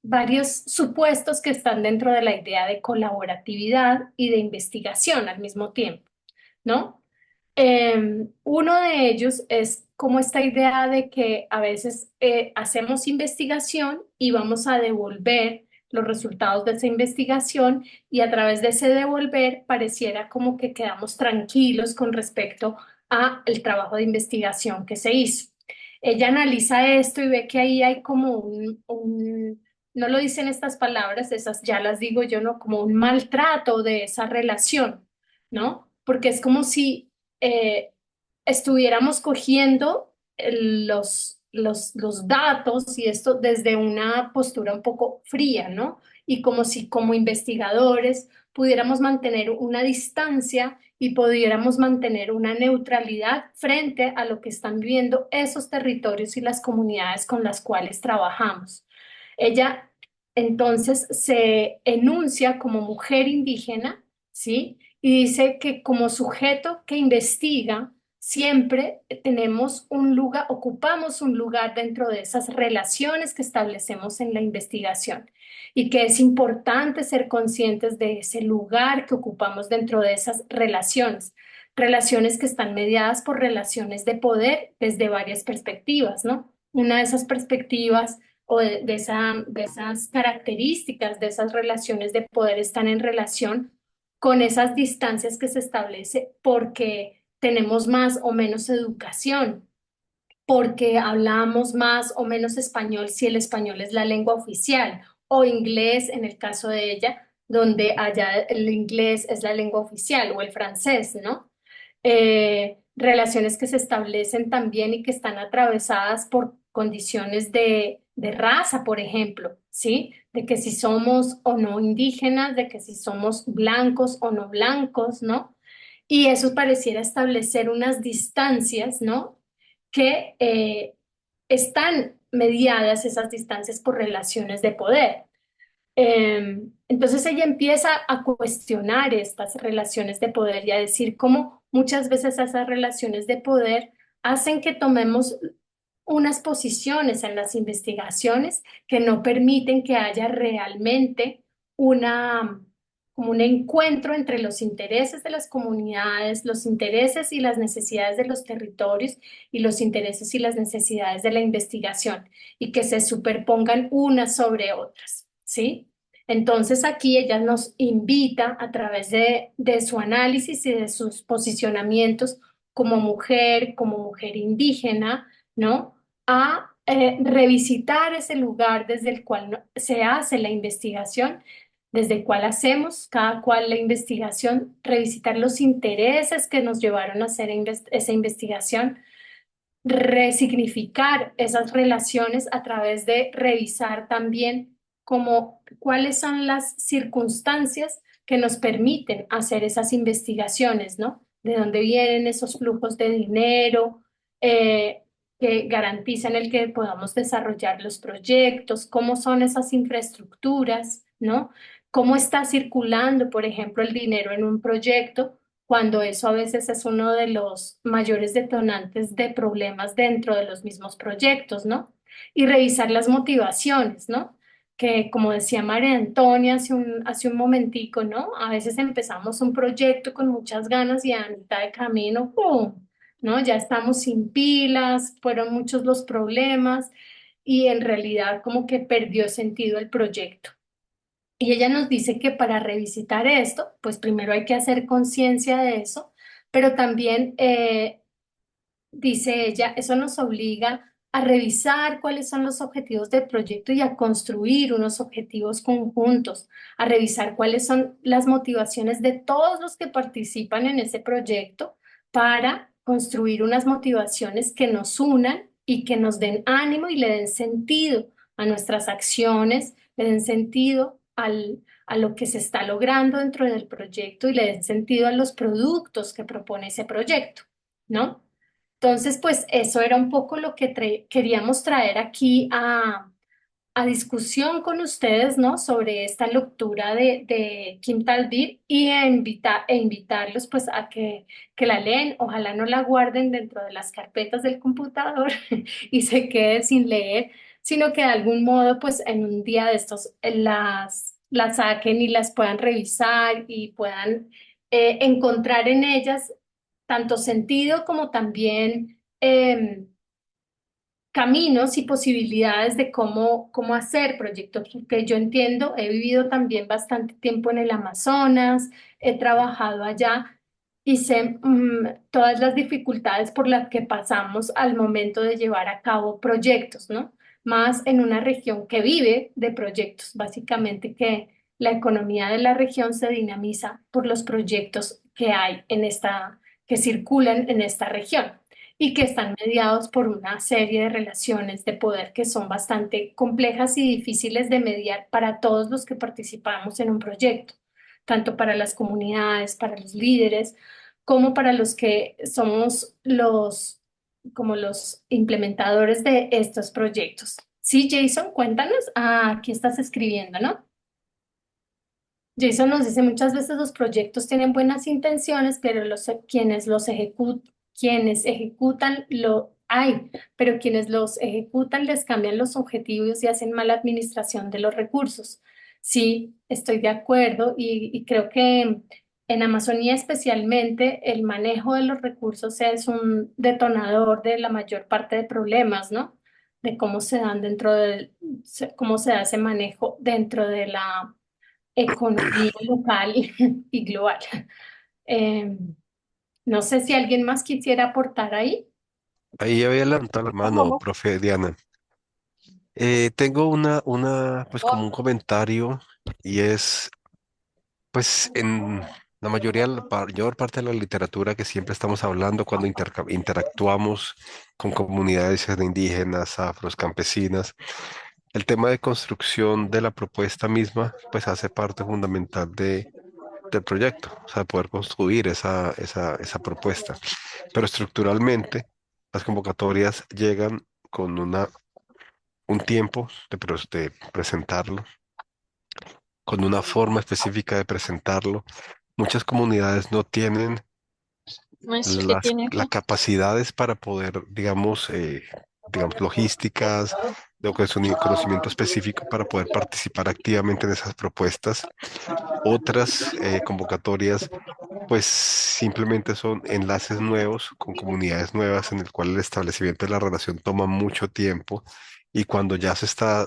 varios supuestos que están dentro de la idea de colaboratividad y de investigación al mismo tiempo, ¿no? Uno de ellos es como esta idea de que a veces hacemos investigación y vamos a devolver los resultados de esa investigación y a través de ese devolver pareciera como que quedamos tranquilos con respecto a el trabajo de investigación que se hizo. Ella analiza esto y ve que ahí hay como no lo dicen estas palabras, esas ya las digo yo, ¿no? Como un maltrato de esa relación, ¿no? Porque es como si eh, estuviéramos cogiendo los datos y esto desde una postura un poco fría, ¿no? Y como si como investigadores pudiéramos mantener una distancia y pudiéramos mantener una neutralidad frente a lo que están viviendo esos territorios y las comunidades con las cuales trabajamos. Ella entonces se enuncia como mujer indígena ¿sí? Y dice que como sujeto que investiga, siempre tenemos un lugar, ocupamos un lugar dentro de esas relaciones que establecemos en la investigación y que es importante ser conscientes de ese lugar que ocupamos dentro de esas relaciones, relaciones que están mediadas por relaciones de poder desde varias perspectivas, ¿no? Una de esas perspectivas o de esas características de esas relaciones de poder están en relación con esas distancias que se establece porque tenemos más o menos educación, porque hablamos más o menos español si el español es la lengua oficial, o inglés en el caso de ella, donde allá el inglés es la lengua oficial, o el francés, ¿no? Relaciones que se establecen también y que están atravesadas por condiciones de raza, por ejemplo, ¿sí? De que si somos o no indígenas, de que si somos blancos o no blancos, ¿no? Y eso pareciera establecer unas distancias, ¿no? Que están mediadas esas distancias por relaciones de poder. Entonces ella empieza a cuestionar estas relaciones de poder y a decir cómo muchas veces esas relaciones de poder hacen que tomemos unas posiciones en las investigaciones que no permiten que haya realmente una, como un encuentro entre los intereses de las comunidades, los intereses y las necesidades de los territorios y los intereses y las necesidades de la investigación y que se superpongan unas sobre otras, ¿sí? Entonces aquí ella nos invita a través de su análisis y de sus posicionamientos como mujer indígena, ¿no? A revisitar ese lugar desde el cual se hace la investigación, desde el cual hacemos cada cual la investigación, revisitar los intereses que nos llevaron a hacer esa investigación, resignificar esas relaciones a través de revisar también como cuáles son las circunstancias que nos permiten hacer esas investigaciones, ¿no? De dónde vienen esos flujos de dinero eh, que garantizan el que podamos desarrollar los proyectos, cómo son esas infraestructuras, ¿no? Cómo está circulando, por ejemplo, el dinero en un proyecto cuando eso a veces es uno de los mayores detonantes de problemas dentro de los mismos proyectos, ¿no? Y revisar las motivaciones, ¿no? Que como decía María Antonia hace un momentico, ¿no? A veces empezamos un proyecto con muchas ganas y a mitad de camino, ¡pum! ¿No? Ya estamos sin pilas, fueron muchos los problemas y en realidad como que perdió sentido el proyecto. Y ella nos dice que para revisitar esto, pues primero hay que hacer conciencia de eso, pero también, dice ella, eso nos obliga a revisar cuáles son los objetivos del proyecto y a construir unos objetivos conjuntos, a revisar cuáles son las motivaciones de todos los que participan en ese proyecto para construir unas motivaciones que nos unan y que nos den ánimo y le den sentido a nuestras acciones, le den sentido a lo que se está logrando dentro del proyecto y le den sentido a los productos que propone ese proyecto, ¿no? Entonces, pues eso era un poco lo que queríamos traer aquí a discusión con ustedes, ¿no? Sobre esta lectura de Kim Talbot y invitarlos pues a que la leen, ojalá no la guarden dentro de las carpetas del computador y se quede sin leer, sino que de algún modo pues en un día de estos las saquen y las puedan revisar y puedan encontrar en ellas tanto sentido como también caminos y posibilidades de cómo hacer proyectos, porque yo entiendo, he vivido también bastante tiempo en el Amazonas, he trabajado allá y sé todas las dificultades por las que pasamos al momento de llevar a cabo proyectos, ¿no? Más en una región que vive de proyectos, básicamente que la economía de la región se dinamiza por los proyectos que hay que circulan en esta región y que están mediados por una serie de relaciones de poder que son bastante complejas y difíciles de mediar para todos los que participamos en un proyecto, tanto para las comunidades, para los líderes, como para los que somos como los implementadores de estos proyectos. Sí, Jason, cuéntanos. Ah, aquí estás escribiendo, ¿no? Jason nos dice muchas veces los proyectos tienen buenas intenciones, pero quienes ejecutan pero quienes los ejecutan les cambian los objetivos y hacen mala administración de los recursos. Sí, estoy de acuerdo y creo que en Amazonía especialmente el manejo de los recursos es un detonador de la mayor parte de problemas, ¿no? De cómo se dan cómo se da ese manejo dentro de la economía local y global. Eh, no sé si alguien más quisiera aportar ahí. Ahí había levantado la mano, profe Diana. Tengo pues como un comentario y es, pues en la mayor parte de la literatura que siempre estamos hablando cuando interactuamos con comunidades indígenas, afros, campesinas, el tema de construcción de la propuesta misma, pues hace parte fundamental del proyecto, o sea, poder construir esa propuesta. Pero estructuralmente, las convocatorias llegan con un tiempo de presentarlo, con una forma específica de presentarlo. Muchas comunidades no tienen las capacidades para poder, digamos, logísticas, de conocimiento específico para poder participar activamente en esas propuestas. Otras convocatorias, pues simplemente son enlaces nuevos con comunidades nuevas en el cual el establecimiento de la relación toma mucho tiempo y cuando ya se está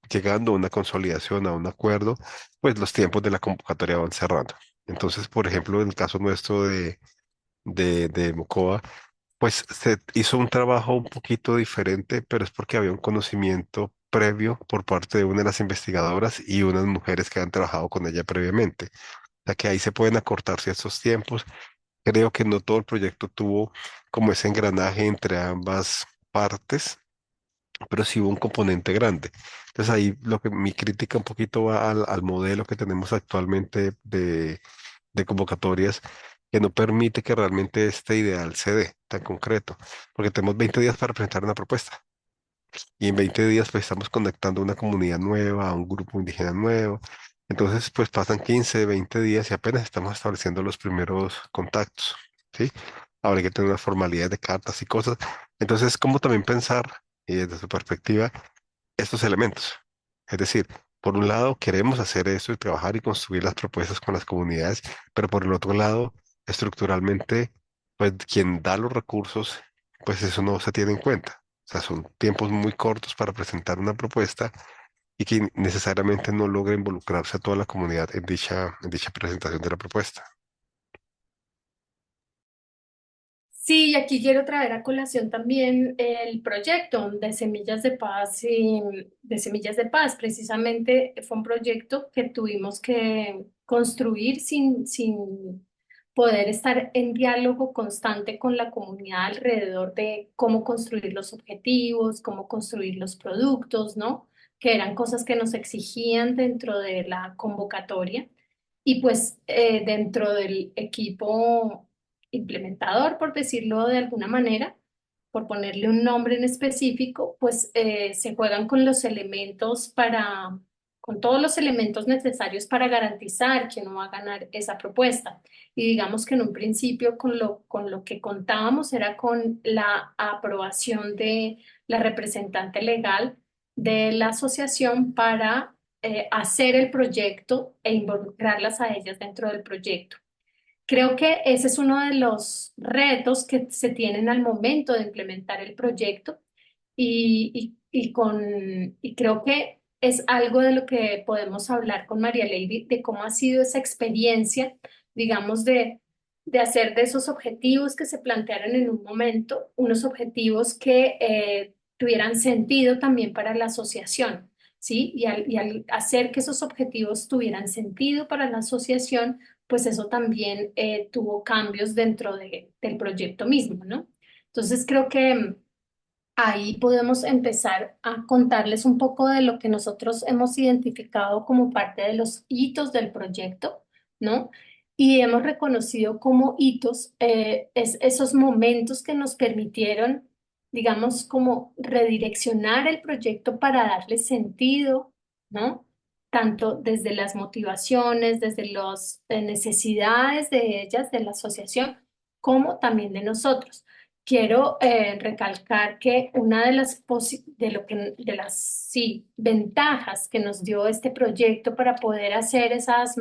llegando a una consolidación, a un acuerdo, pues los tiempos de la convocatoria van cerrando. Entonces, por ejemplo, en el caso nuestro de Mocoa, pues se hizo un trabajo un poquito diferente, pero es porque había un conocimiento previo por parte de una de las investigadoras y unas mujeres que han trabajado con ella previamente. O sea que ahí se pueden acortar ciertos tiempos. Creo que no todo el proyecto tuvo como ese engranaje entre ambas partes, pero sí hubo un componente grande. Entonces ahí lo que mi crítica un poquito va al modelo que tenemos actualmente de convocatorias que no permite que realmente este ideal se dé tan concreto, porque tenemos 20 días para presentar una propuesta y en 20 días pues estamos conectando a una comunidad nueva, a un grupo indígena nuevo. Entonces pues pasan 15, 20 días y apenas estamos estableciendo los primeros contactos, ¿sí? Ahora hay que tener unas formalidades de cartas y cosas. Entonces, ¿cómo también pensar, y desde su perspectiva, estos elementos? Es decir, por un lado queremos hacer eso y trabajar y construir las propuestas con las comunidades, pero por el otro lado, estructuralmente, pues quien da los recursos, pues eso no se tiene en cuenta. O sea, son tiempos muy cortos para presentar una propuesta y que necesariamente no logra involucrarse a toda la comunidad en dicha presentación de la propuesta. Sí, y aquí quiero traer a colación también el proyecto de Semillas de Paz y de Semillas de Paz. Precisamente fue un proyecto que tuvimos que construir sin poder estar en diálogo constante con la comunidad alrededor de cómo construir los objetivos, cómo construir los productos, ¿no? Que eran cosas que nos exigían dentro de la convocatoria. Y pues dentro del equipo implementador, por decirlo de alguna manera, por ponerle un nombre en específico, pues se juegan con los elementos con todos los elementos necesarios para garantizar que uno va a ganar esa propuesta. Y digamos que en un principio con lo que contábamos era con la aprobación de la representante legal de la asociación para hacer el proyecto e involucrarlas a ellas dentro del proyecto. Creo que ese es uno de los retos que se tienen al momento de implementar el proyecto y creo que es algo de lo que podemos hablar con María Lady, de cómo ha sido esa experiencia, digamos, de hacer de esos objetivos que se plantearon en un momento, unos objetivos que tuvieran sentido también para la asociación, ¿sí? Y al hacer que esos objetivos tuvieran sentido para la asociación, pues eso también tuvo cambios dentro del proyecto mismo, ¿no? Entonces creo que ahí podemos empezar a contarles un poco de lo que nosotros hemos identificado como parte de los hitos del proyecto, ¿no? Y hemos reconocido como hitos esos momentos que nos permitieron, digamos, como redireccionar el proyecto para darle sentido, ¿no? tanto desde las motivaciones, desde las necesidades de ellas, de la asociación, como también de nosotros. Quiero recalcar que una de las sí, ventajas que nos dio este proyecto para poder hacer esas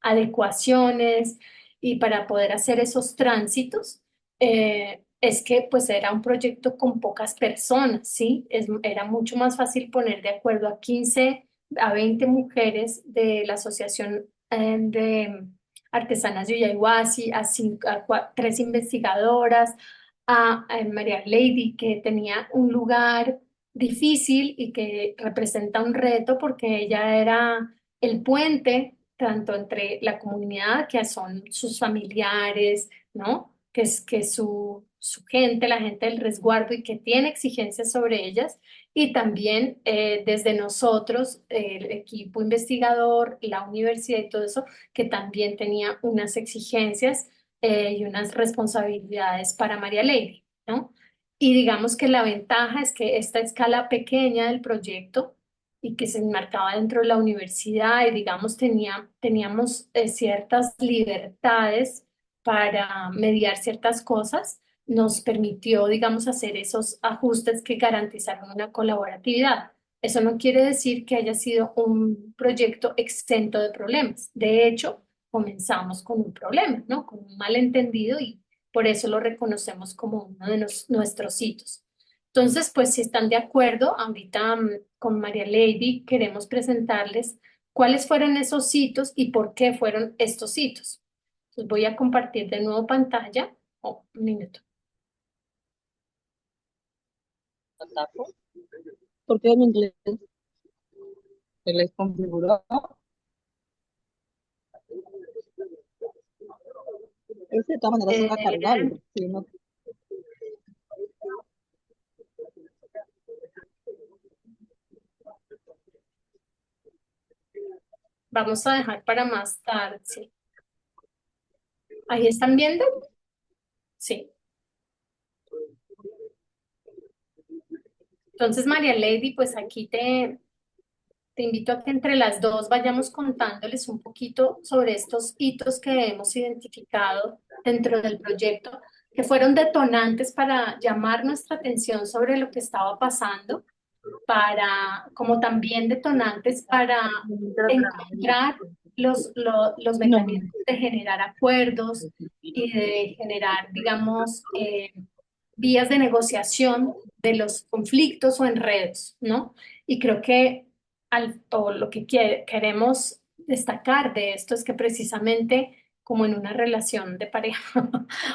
adecuaciones y para poder hacer esos tránsitos es que pues era un proyecto con pocas personas, ¿sí? Era mucho más fácil poner de acuerdo a 15 a 20 mujeres de la Asociación de Artesanas de Uyaiguasi, a 3 investigadoras, a María Lady, que tenía un lugar difícil y que representa un reto porque ella era el puente tanto entre la comunidad, que son sus familiares, ¿no? Que es su gente, la gente del resguardo y que tiene exigencias sobre ellas, y también desde nosotros, el equipo investigador, la universidad y todo eso, que también tenía unas exigencias y unas responsabilidades para María Lady, ¿no? Y digamos que la ventaja es que esta escala pequeña del proyecto y que se enmarcaba dentro de la universidad y digamos teníamos ciertas libertades para mediar ciertas cosas, nos permitió, digamos, hacer esos ajustes que garantizaron una colaboratividad. Eso no quiere decir que haya sido un proyecto exento de problemas. De hecho, comenzamos con un problema, ¿no? Con un malentendido y por eso lo reconocemos como uno de nuestros hitos. Entonces, pues si están de acuerdo, ahorita con María Lady queremos presentarles cuáles fueron esos hitos y por qué fueron estos hitos. Entonces voy a compartir de nuevo pantalla. Oh, un minuto. Porque en inglés se les configuró. Ese de todas maneras es recargable. Si no, Vamos a dejar para más tarde, sí. ¿Ahí están viendo? Sí. Entonces, María Lady, pues aquí te invito a que entre las dos vayamos contándoles un poquito sobre estos hitos que hemos identificado dentro del proyecto, que fueron detonantes para llamar nuestra atención sobre lo que estaba pasando, como también detonantes para encontrar los no. mecanismos de generar acuerdos y de generar, digamos, vías de negociación de los conflictos o enredos, ¿no? Y creo que o lo que queremos destacar de esto es que precisamente como en una relación de pareja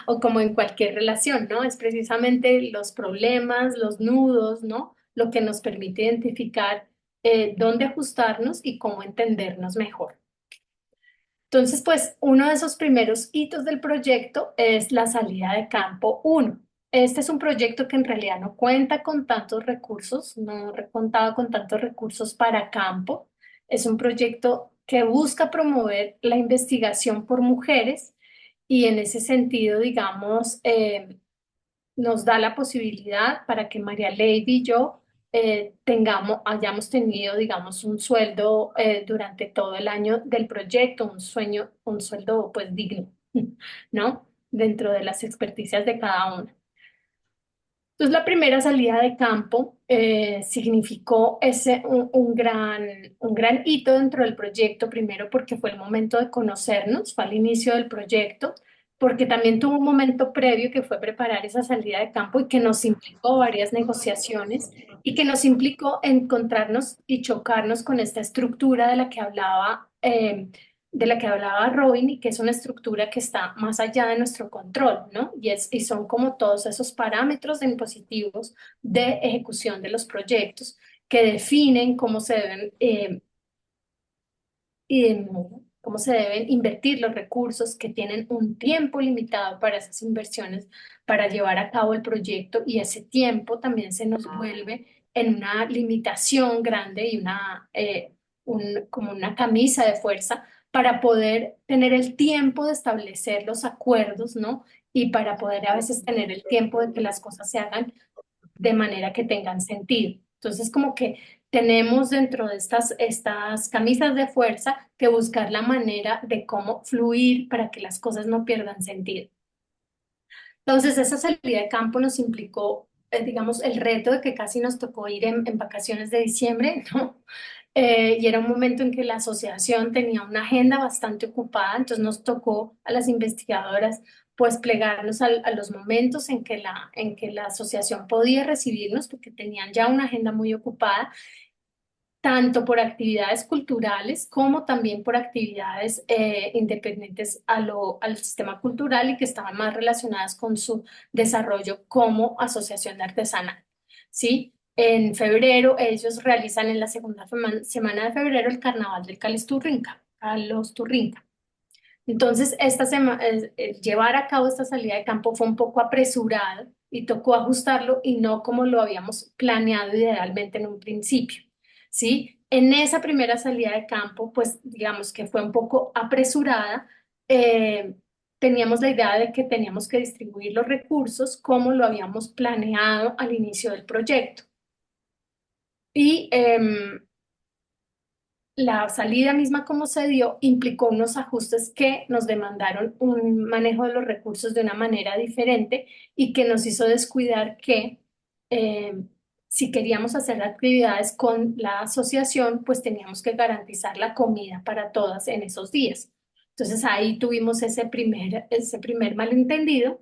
o como en cualquier relación, ¿no? Es precisamente los problemas, los nudos, ¿no? Lo que nos permite identificar dónde ajustarnos y cómo entendernos mejor. Entonces, pues uno de esos primeros hitos del proyecto es la salida de campo 1. Este es un proyecto que en realidad no cuenta con tantos recursos, no contaba con tantos recursos para campo. Es un proyecto que busca promover la investigación por mujeres y en ese sentido, digamos, nos da la posibilidad para que María Lady y yo hayamos tenido, digamos, un sueldo durante todo el año del proyecto, un sueldo pues digno, ¿no? Dentro de las experticias de cada una. Entonces, la primera salida de campo significó un gran hito dentro del proyecto, primero porque fue el momento de conocernos, fue al inicio del proyecto, porque también tuvo un momento previo que fue preparar esa salida de campo y que nos implicó varias negociaciones y que nos implicó encontrarnos y chocarnos con esta estructura de la que hablaba Robin y que es una estructura que está más allá de nuestro control, ¿no? Y son como todos esos parámetros de impositivos de ejecución de los proyectos que definen cómo se deben invertir los recursos, que tienen un tiempo limitado para esas inversiones, para llevar a cabo el proyecto, y ese tiempo también se nos vuelve en una limitación grande y como una camisa de fuerza para poder tener el tiempo de establecer los acuerdos, ¿no? Y para poder a veces tener el tiempo de que las cosas se hagan de manera que tengan sentido. Entonces, como que tenemos dentro de estas camisas de fuerza que buscar la manera de cómo fluir para que las cosas no pierdan sentido. Entonces, esa salida de campo nos implicó, digamos, el reto de que casi nos tocó ir en vacaciones de diciembre, ¿no? Y era un momento en que la asociación tenía una agenda bastante ocupada, entonces nos tocó a las investigadoras pues plegarnos a los momentos en que la asociación podía recibirnos porque tenían ya una agenda muy ocupada tanto por actividades culturales como también por actividades independientes al sistema cultural y que estaban más relacionadas con su desarrollo como asociación artesanal. ¿Sí? En febrero ellos realizan en la segunda semana de febrero el Carnaval del Calesturrinca, Carlos Turrinca. Entonces, llevar a cabo esta salida de campo fue un poco apresurado y tocó ajustarlo y no como lo habíamos planeado idealmente en un principio, ¿sí? En esa primera salida de campo, pues digamos que fue un poco apresurada, teníamos la idea de que teníamos que distribuir los recursos como lo habíamos planeado al inicio del proyecto. Y la salida misma como se dio implicó unos ajustes que nos demandaron un manejo de los recursos de una manera diferente y que nos hizo descuidar que eh, si queríamos hacer actividades con la asociación, pues teníamos que garantizar la comida para todas en esos días. Entonces ahí tuvimos ese primer malentendido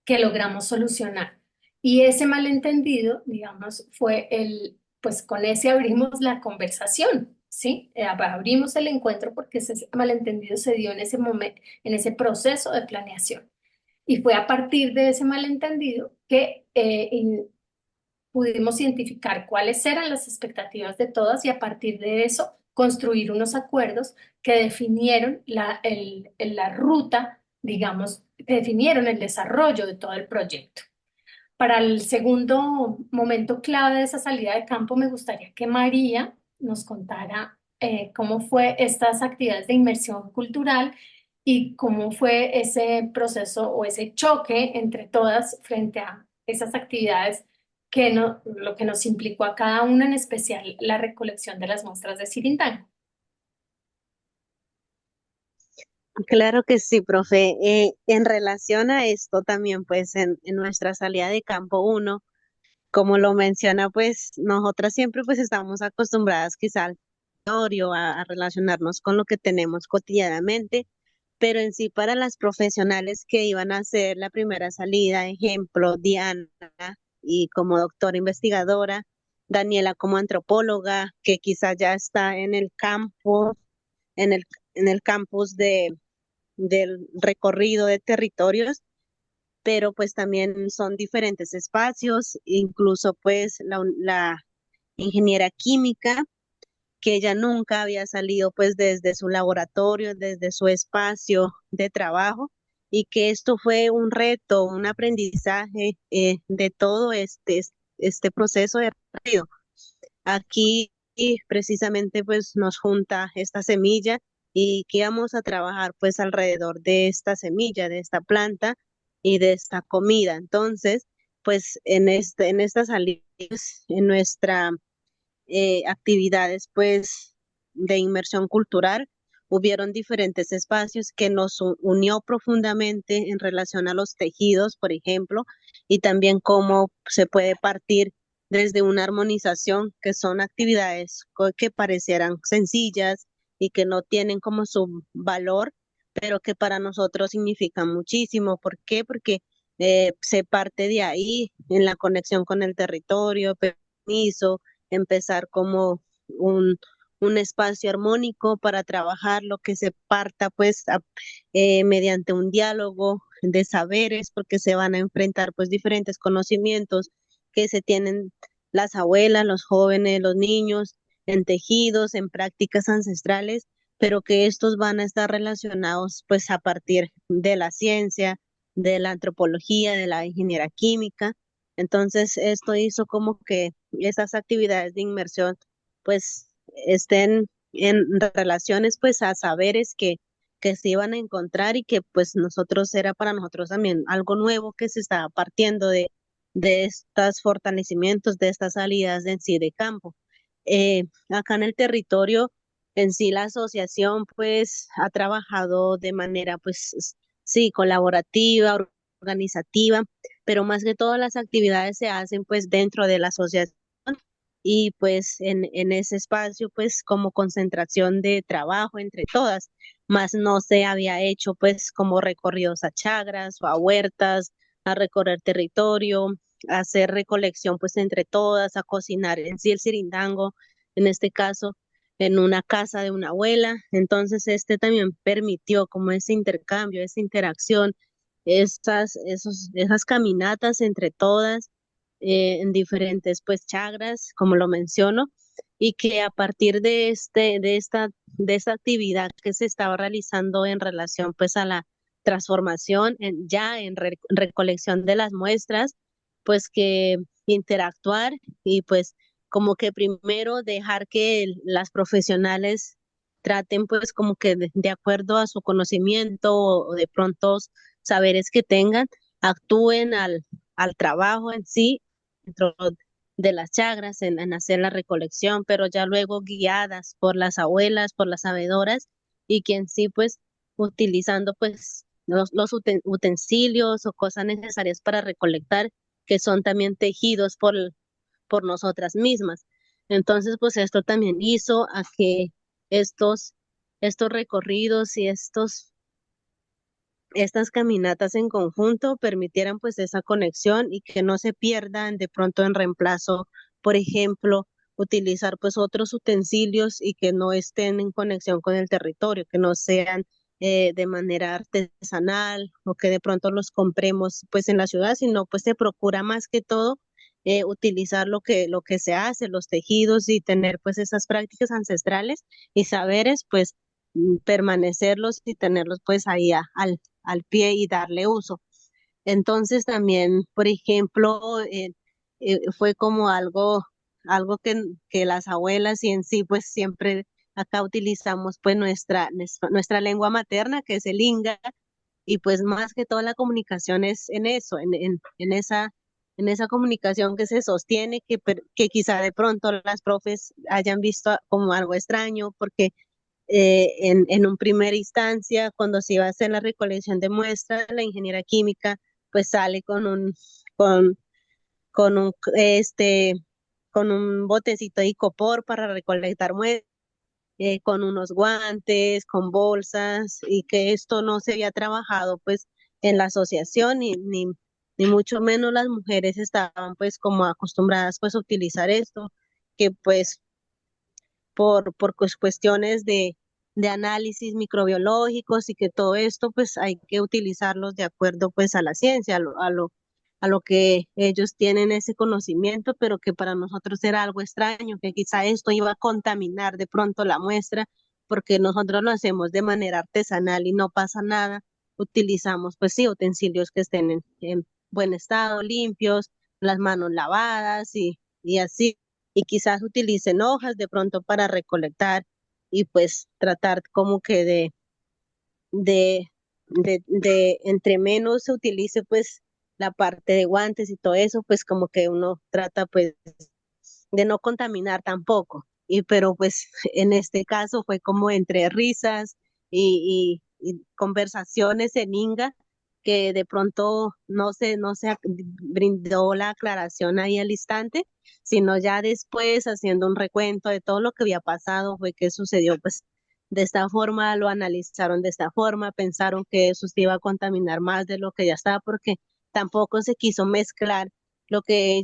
que logramos solucionar. Y ese malentendido, digamos, pues con ese abrimos la conversación, ¿sí? Abrimos el encuentro porque ese malentendido se dio en ese momento, en ese proceso de planeación. Y fue a partir de ese malentendido que pudimos identificar cuáles eran las expectativas de todas y a partir de eso construir unos acuerdos que definieron la ruta, digamos, que definieron el desarrollo de todo el proyecto. Para el segundo momento clave de esa salida de campo, me gustaría que María nos contara cómo fue estas actividades de inmersión cultural y cómo fue ese proceso o ese choque entre todas frente a esas actividades lo que nos implicó a cada una, en especial la recolección de las muestras de Sirintango. Claro que sí, profe. En relación a esto también, pues en nuestra salida de campo uno, como lo menciona, pues nosotras siempre pues estamos acostumbradas quizá al territorio, a relacionarnos con lo que tenemos cotidianamente, pero en sí para las profesionales que iban a hacer la primera salida, ejemplo, Diana y como doctora investigadora, Daniela como antropóloga, que quizá ya está en el campo, en el campus del recorrido de territorios, pero pues también son diferentes espacios, incluso pues la ingeniera química, que ella nunca había salido pues desde su laboratorio, desde su espacio de trabajo, y que esto fue un reto, un aprendizaje de todo este proceso de recorrido. Aquí precisamente pues nos junta esta semilla y que vamos a trabajar pues alrededor de esta semilla, de esta planta y de esta comida. Entonces, pues en estas salidas, en nuestra actividades pues de inmersión cultural, hubieron diferentes espacios que nos unió profundamente en relación a los tejidos, por ejemplo, y también cómo se puede partir desde una armonización, que son actividades que parecieran sencillas y que no tienen como su valor, pero que para nosotros significan muchísimo. ¿Por qué? Porque se parte de ahí, en la conexión con el territorio, permiso, empezar como un espacio armónico para trabajar lo que se parta pues mediante un diálogo de saberes, porque se van a enfrentar pues diferentes conocimientos que se tienen las abuelas, los jóvenes, los niños, en tejidos, en prácticas ancestrales, pero que estos van a estar relacionados pues a partir de la ciencia, de la antropología, de la ingeniería química. Entonces, esto hizo como que esas actividades de inmersión pues estén en relaciones pues a saberes que se iban a encontrar y que pues nosotros era para nosotros también algo nuevo que se estaba partiendo de estos fortalecimientos, de estas salidas en sí de campo. Acá en el territorio, en sí la asociación pues ha trabajado de manera pues sí, colaborativa, organizativa, pero más que todas las actividades se hacen pues dentro de la asociación y pues en ese espacio pues como concentración de trabajo entre todas, más no se había hecho pues como recorridos a chagras o a huertas, a recorrer territorio, a hacer recolección pues entre todas, a cocinar en sí el sirindango, en este caso en una casa de una abuela. Entonces este también permitió como ese intercambio, esa interacción, esas caminatas entre todas en diferentes pues chagras, como lo menciono, y que a partir de esta actividad que se estaba realizando en relación pues a la transformación ya en recolección de las muestras, pues que interactuar y pues como que primero dejar que las profesionales traten pues como que de acuerdo a su conocimiento o de pronto saberes que tengan, actúen al trabajo en sí dentro de las chagras, en hacer la recolección, pero ya luego guiadas por las abuelas, por las sabedoras, y que en sí pues utilizando pues los utensilios o cosas necesarias para recolectar, que son también tejidos por nosotras mismas. Entonces, pues esto también hizo a que estos, estos recorridos y estas caminatas en conjunto permitieran pues esa conexión y que no se pierdan de pronto en reemplazo, por ejemplo, utilizar pues otros utensilios y que no estén en conexión con el territorio, que no sean de manera artesanal o que de pronto los compremos pues en la ciudad, sino pues se procura más que todo utilizar lo que se hace, los tejidos y tener pues esas prácticas ancestrales y saberes pues permanecerlos y tenerlos pues ahí al pie y darle uso. Entonces también, por ejemplo, fue como algo que las abuelas y en sí pues siempre acá utilizamos pues nuestra lengua materna, que es el inga, y pues más que toda la comunicación es en eso, en esa comunicación que se sostiene, que quizá de pronto las profes hayan visto como algo extraño, porque en un primera instancia, cuando se iba a hacer la recolección de muestras, la ingeniera química pues sale con, con un, con un botecito de icopor para recolectar muestras, con unos guantes, con bolsas, y que esto no se había trabajado pues en la asociación, ni mucho menos las mujeres estaban pues como acostumbradas pues a utilizar esto, que pues por cuestiones de análisis microbiológicos y que todo esto pues hay que utilizarlos de acuerdo pues a la ciencia, a lo que ellos tienen ese conocimiento, pero que para nosotros era algo extraño, que quizá esto iba a contaminar de pronto la muestra, porque nosotros lo hacemos de manera artesanal y no pasa nada. Utilizamos pues sí utensilios que estén en buen estado, limpios, las manos lavadas y así, y quizás utilicen hojas de pronto para recolectar y pues tratar como que de, de entre menos se utilice pues la parte de guantes y todo eso, pues como que uno trata pues de no contaminar tampoco. Y pero pues en este caso fue como entre risas y conversaciones en Inga que de pronto no se brindó la aclaración ahí al instante, sino ya después haciendo un recuento de todo lo que había pasado, fue que sucedió pues de esta forma, lo analizaron de esta forma, pensaron que eso se iba a contaminar más de lo que ya estaba, porque tampoco se quiso mezclar lo que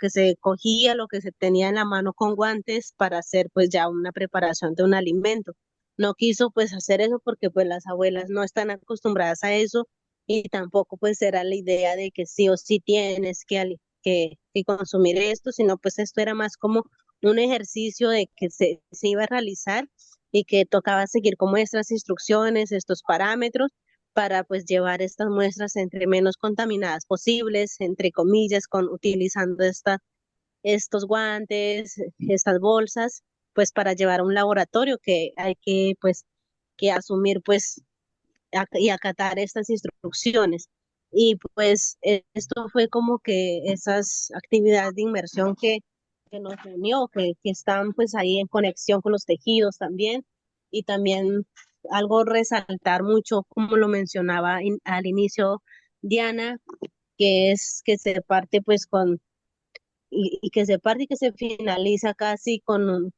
se cogía, lo que se tenía en la mano con guantes para hacer pues ya una preparación de un alimento. No quiso pues hacer eso porque pues las abuelas no están acostumbradas a eso y tampoco pues era la idea de que sí o sí tienes que consumir esto, sino pues esto era más como un ejercicio de que se iba a realizar y que tocaba seguir como estas instrucciones, estos parámetros para pues llevar estas muestras entre menos contaminadas posibles, entre comillas, utilizando estos guantes, estas bolsas, pues para llevar a un laboratorio que hay que pues que asumir pues y acatar estas instrucciones. Y pues esto fue como que esas actividades de inmersión que nos unió, que están pues ahí en conexión con los tejidos también. Y también algo resaltar mucho, como lo mencionaba al inicio Diana, que es que se parte pues y que se parte y que se finaliza casi con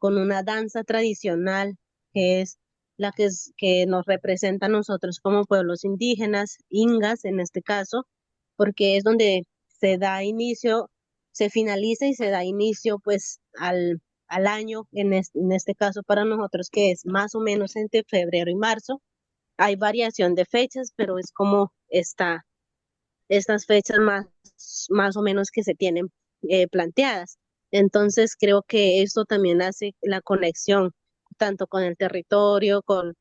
una danza tradicional, que es la que nos representa a nosotros como pueblos indígenas, ingas en este caso, porque es donde se da inicio, se finaliza y se da inicio pues al año, en este caso para nosotros, que es más o menos entre febrero y marzo. Hay variación de fechas, pero es como estas fechas más o menos que se tienen planteadas. Entonces, creo que esto también hace la conexión tanto con el territorio, con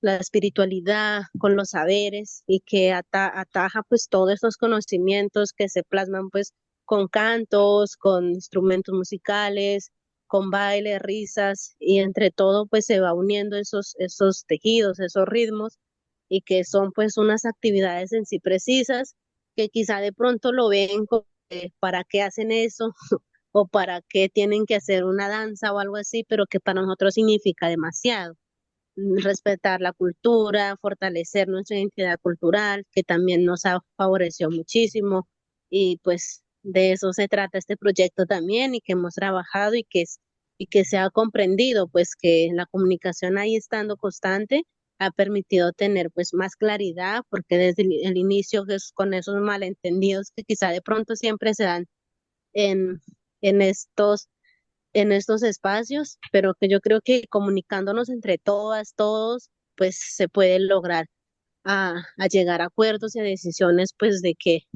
la espiritualidad, con los saberes y que ataja pues todos estos conocimientos que se plasman pues con cantos, con instrumentos musicales, con baile, risas y entre todo pues se va uniendo esos tejidos, esos ritmos y que son pues unas actividades en sí precisas que quizá de pronto lo ven como para qué hacen eso o para qué tienen que hacer una danza o algo así, pero que para nosotros significa demasiado. Respetar la cultura, fortalecer nuestra identidad cultural, que también nos ha favorecido muchísimo y pues de eso se trata este proyecto también y que hemos trabajado y que se ha comprendido pues que la comunicación ahí estando constante ha permitido tener pues más claridad porque desde el inicio es con esos malentendidos que quizá de pronto siempre se dan en, en estos espacios, pero que yo creo que comunicándonos entre todas, todos, pues se puede lograr a llegar a acuerdos y a decisiones pues de que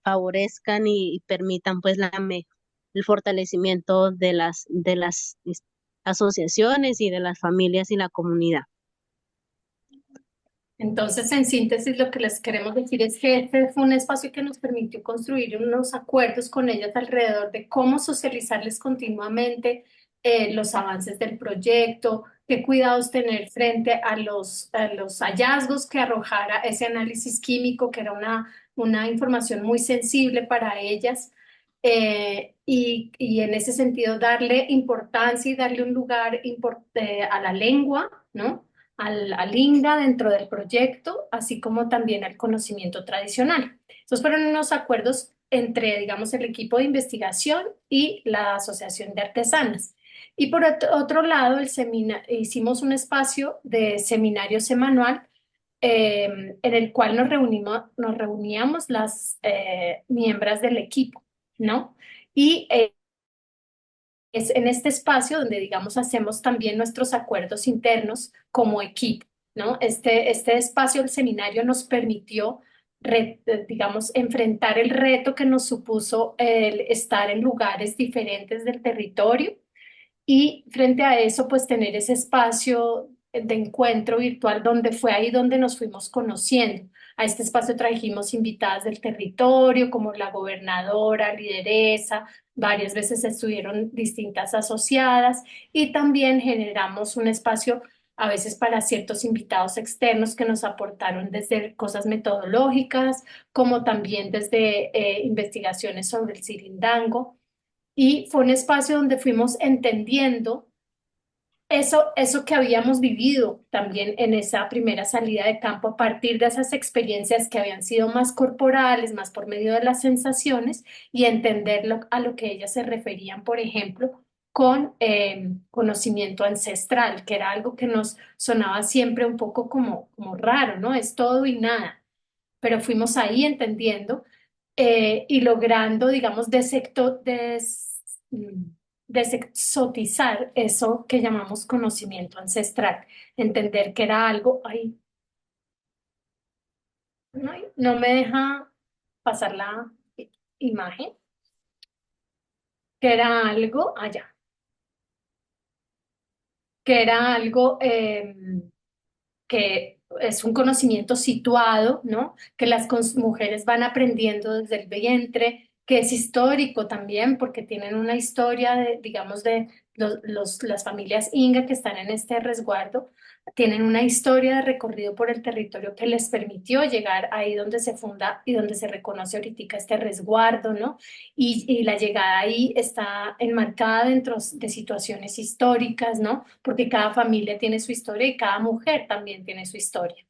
favorezcan y permitan pues el fortalecimiento de las asociaciones y de las familias y la comunidad. Entonces, en síntesis, lo que les queremos decir es que este fue un espacio que nos permitió construir unos acuerdos con ellas alrededor de cómo socializarles continuamente los avances del proyecto, qué cuidados tener frente a los hallazgos que arrojara ese análisis químico, que era una información muy sensible para ellas. Y en ese sentido, darle importancia y darle un lugar a la lengua, ¿no? Al INGA dentro del proyecto, así como también al conocimiento tradicional. Estos fueron unos acuerdos entre, digamos, el equipo de investigación y la Asociación de Artesanas. Y por otro lado, hicimos un espacio de seminario semanal en el cual nos reuníamos las miembros del equipo, ¿no? Y es en este espacio donde, digamos, hacemos también nuestros acuerdos internos como equipo, ¿no? Este espacio del seminario nos permitió, digamos, enfrentar el reto que nos supuso el estar en lugares diferentes del territorio y frente a eso, pues tener ese espacio de encuentro virtual donde fue ahí donde nos fuimos conociendo. A este espacio trajimos invitadas del territorio, como la gobernadora, lideresa, varias veces estuvieron distintas asociadas y también generamos un espacio a veces para ciertos invitados externos que nos aportaron desde cosas metodológicas, como también desde investigaciones sobre el Sirindango. Y fue un espacio donde fuimos entendiendo eso que habíamos vivido también en esa primera salida de campo a partir de esas experiencias que habían sido más corporales, más por medio de las sensaciones y entender a lo que ellas se referían, por ejemplo, con conocimiento ancestral, que era algo que nos sonaba siempre un poco como raro, ¿no? Es todo y nada, pero fuimos ahí entendiendo y logrando, digamos, mm, desexotizar eso que llamamos conocimiento ancestral, entender que era algo, ay, no me deja pasar la imagen, que era algo allá, que era algo que es un conocimiento situado, ¿no? Que las mujeres van aprendiendo desde el vientre, que es histórico también, porque tienen una historia, digamos, de las familias Inga que están en este resguardo tienen una historia de recorrido por el territorio que les permitió llegar ahí donde se funda y donde se reconoce ahorita este resguardo, ¿no? Y la llegada ahí está enmarcada dentro de situaciones históricas, ¿no? Porque cada familia tiene su historia y cada mujer también tiene su historia.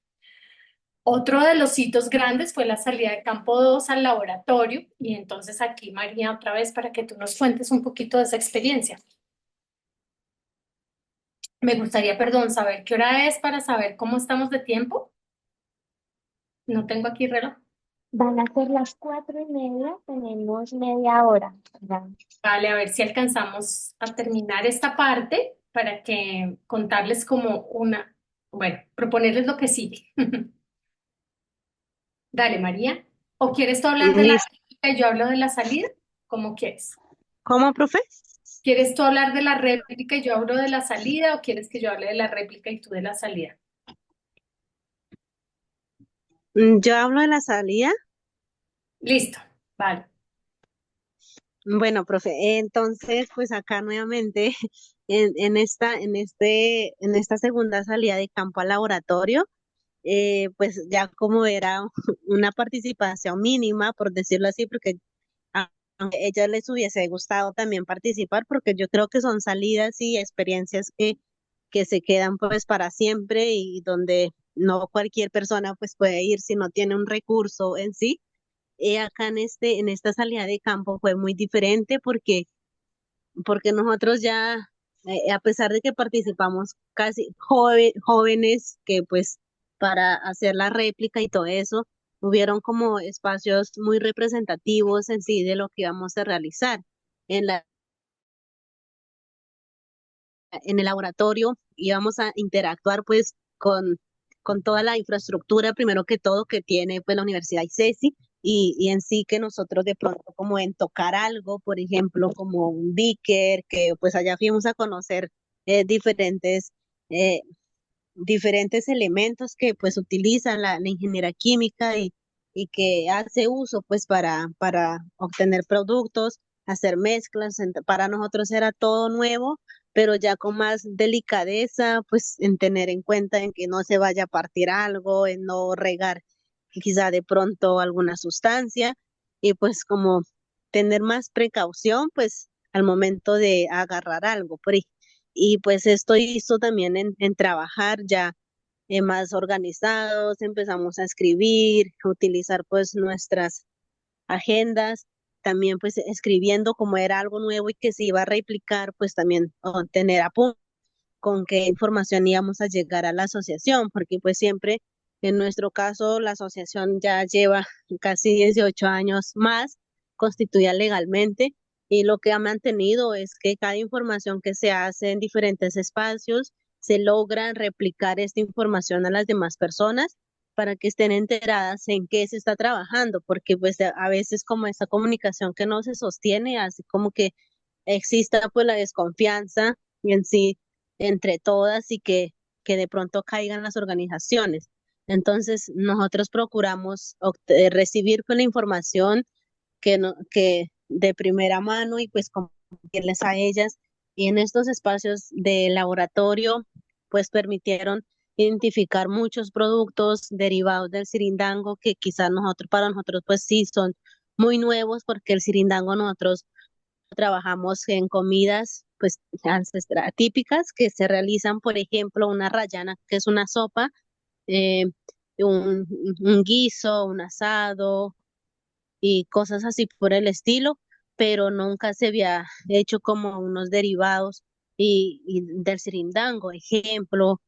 Otro de los hitos grandes fue la salida de Campo 2 al laboratorio y entonces aquí, María, otra vez para que tú nos cuentes un poquito de esa experiencia. Me gustaría, perdón, saber qué hora es para saber cómo estamos de tiempo. No tengo aquí reloj. Van a ser las 4:30, tenemos media hora. ¿Verdad? Vale, a ver si alcanzamos a terminar esta parte para que contarles como bueno, proponerles lo que sigue. Dale, María. ¿O quieres tú hablar de la Listo. réplica y yo hablo de la salida? ¿Cómo quieres? ¿Cómo, profe? ¿Quieres tú hablar de la réplica y yo hablo de la salida o quieres que yo hable de la réplica y tú de la salida? Yo hablo de la salida. Listo, vale. Bueno, profe, entonces, pues acá nuevamente en esta segunda salida de campo al laboratorio, pues ya como era una participación mínima, por decirlo así, porque aunque a ellas les hubiese gustado también participar, porque yo creo que son salidas y experiencias que se quedan pues para siempre y donde no cualquier persona pues puede ir si no tiene un recurso en sí. Acá en esta salida de campo fue muy diferente porque nosotros ya, a pesar de que participamos casi jóvenes, que pues para hacer la réplica y todo eso, hubieron como espacios muy representativos en sí de lo que íbamos a realizar. En en el laboratorio íbamos a interactuar pues con toda la infraestructura, primero que todo, que tiene pues la Universidad ICESI y en sí que nosotros de pronto como en tocar algo, por ejemplo, como un beaker, que pues allá fuimos a conocer diferentes, eh, diferentes elementos que pues utilizan la ingeniería química y que hace uso pues para obtener productos, hacer mezclas. Para nosotros era todo nuevo, pero ya con más delicadeza, pues en tener en cuenta en que no se vaya a partir algo, en no regar quizá de pronto alguna sustancia y pues como tener más precaución pues al momento de agarrar algo. Y pues esto hizo también en trabajar ya más organizados, empezamos a escribir, a utilizar pues nuestras agendas, también pues escribiendo como era algo nuevo y que se iba a replicar, pues también tener apuntes con qué información íbamos a llegar a la asociación, porque pues siempre en nuestro caso la asociación ya lleva casi 18 años más constituida legalmente y lo que ha mantenido es que cada información que se hace en diferentes espacios se logra replicar esta información a las demás personas para que estén enteradas en qué se está trabajando, porque pues a veces como esa comunicación que no se sostiene, así como que exista pues la desconfianza y en sí entre todas y que de pronto caigan las organizaciones. Entonces, nosotros procuramos recibir pues, la información que de primera mano y pues compartirles a ellas. Y en estos espacios de laboratorio, pues permitieron identificar muchos productos derivados del sirindango que quizás para nosotros pues sí son muy nuevos porque el sirindango nosotros trabajamos en comidas pues ancestrales típicas que se realizan, por ejemplo, una rayana, que es una sopa, eh, un, un guiso, un asado y cosas así por el estilo, pero nunca se había hecho como unos derivados y del sirindango, ejemplo,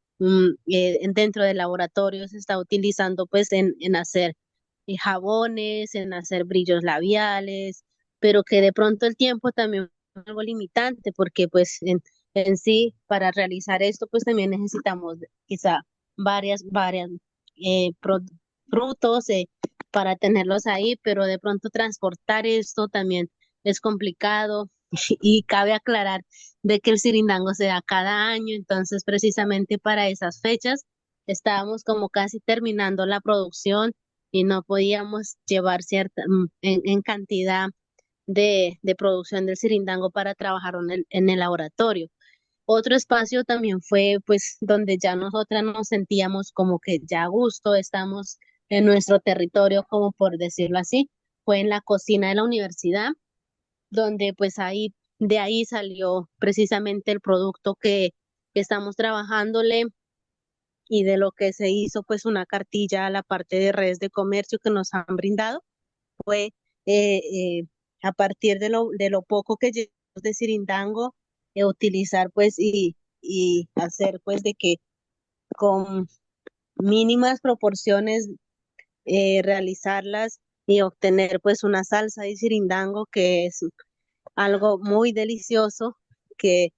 dentro del laboratorio se está utilizando pues en hacer jabones, en hacer brillos labiales, pero que de pronto el tiempo también es algo limitante, porque pues en sí, para realizar esto, pues también necesitamos quizá varias frutos para tenerlos ahí, pero de pronto transportar esto también es complicado y cabe aclarar de que el sirindango se da cada año, entonces precisamente para esas fechas estábamos como casi terminando la producción y no podíamos llevar en cantidad de producción del sirindango para trabajar en el laboratorio. Otro espacio también fue pues donde ya nosotras nos sentíamos como que ya a gusto, estamos en nuestro territorio, como por decirlo así, fue en la cocina de la universidad, donde pues ahí, de ahí salió precisamente el producto que estamos trabajándole y de lo que se hizo pues una cartilla a la parte de redes de comercio que nos han brindado fue eh, eh, a partir de lo poco que llevamos de Sirindango, utilizar pues y hacer pues de que con mínimas proporciones realizarlas y obtener pues una salsa de Sirindango que es algo muy delicioso, que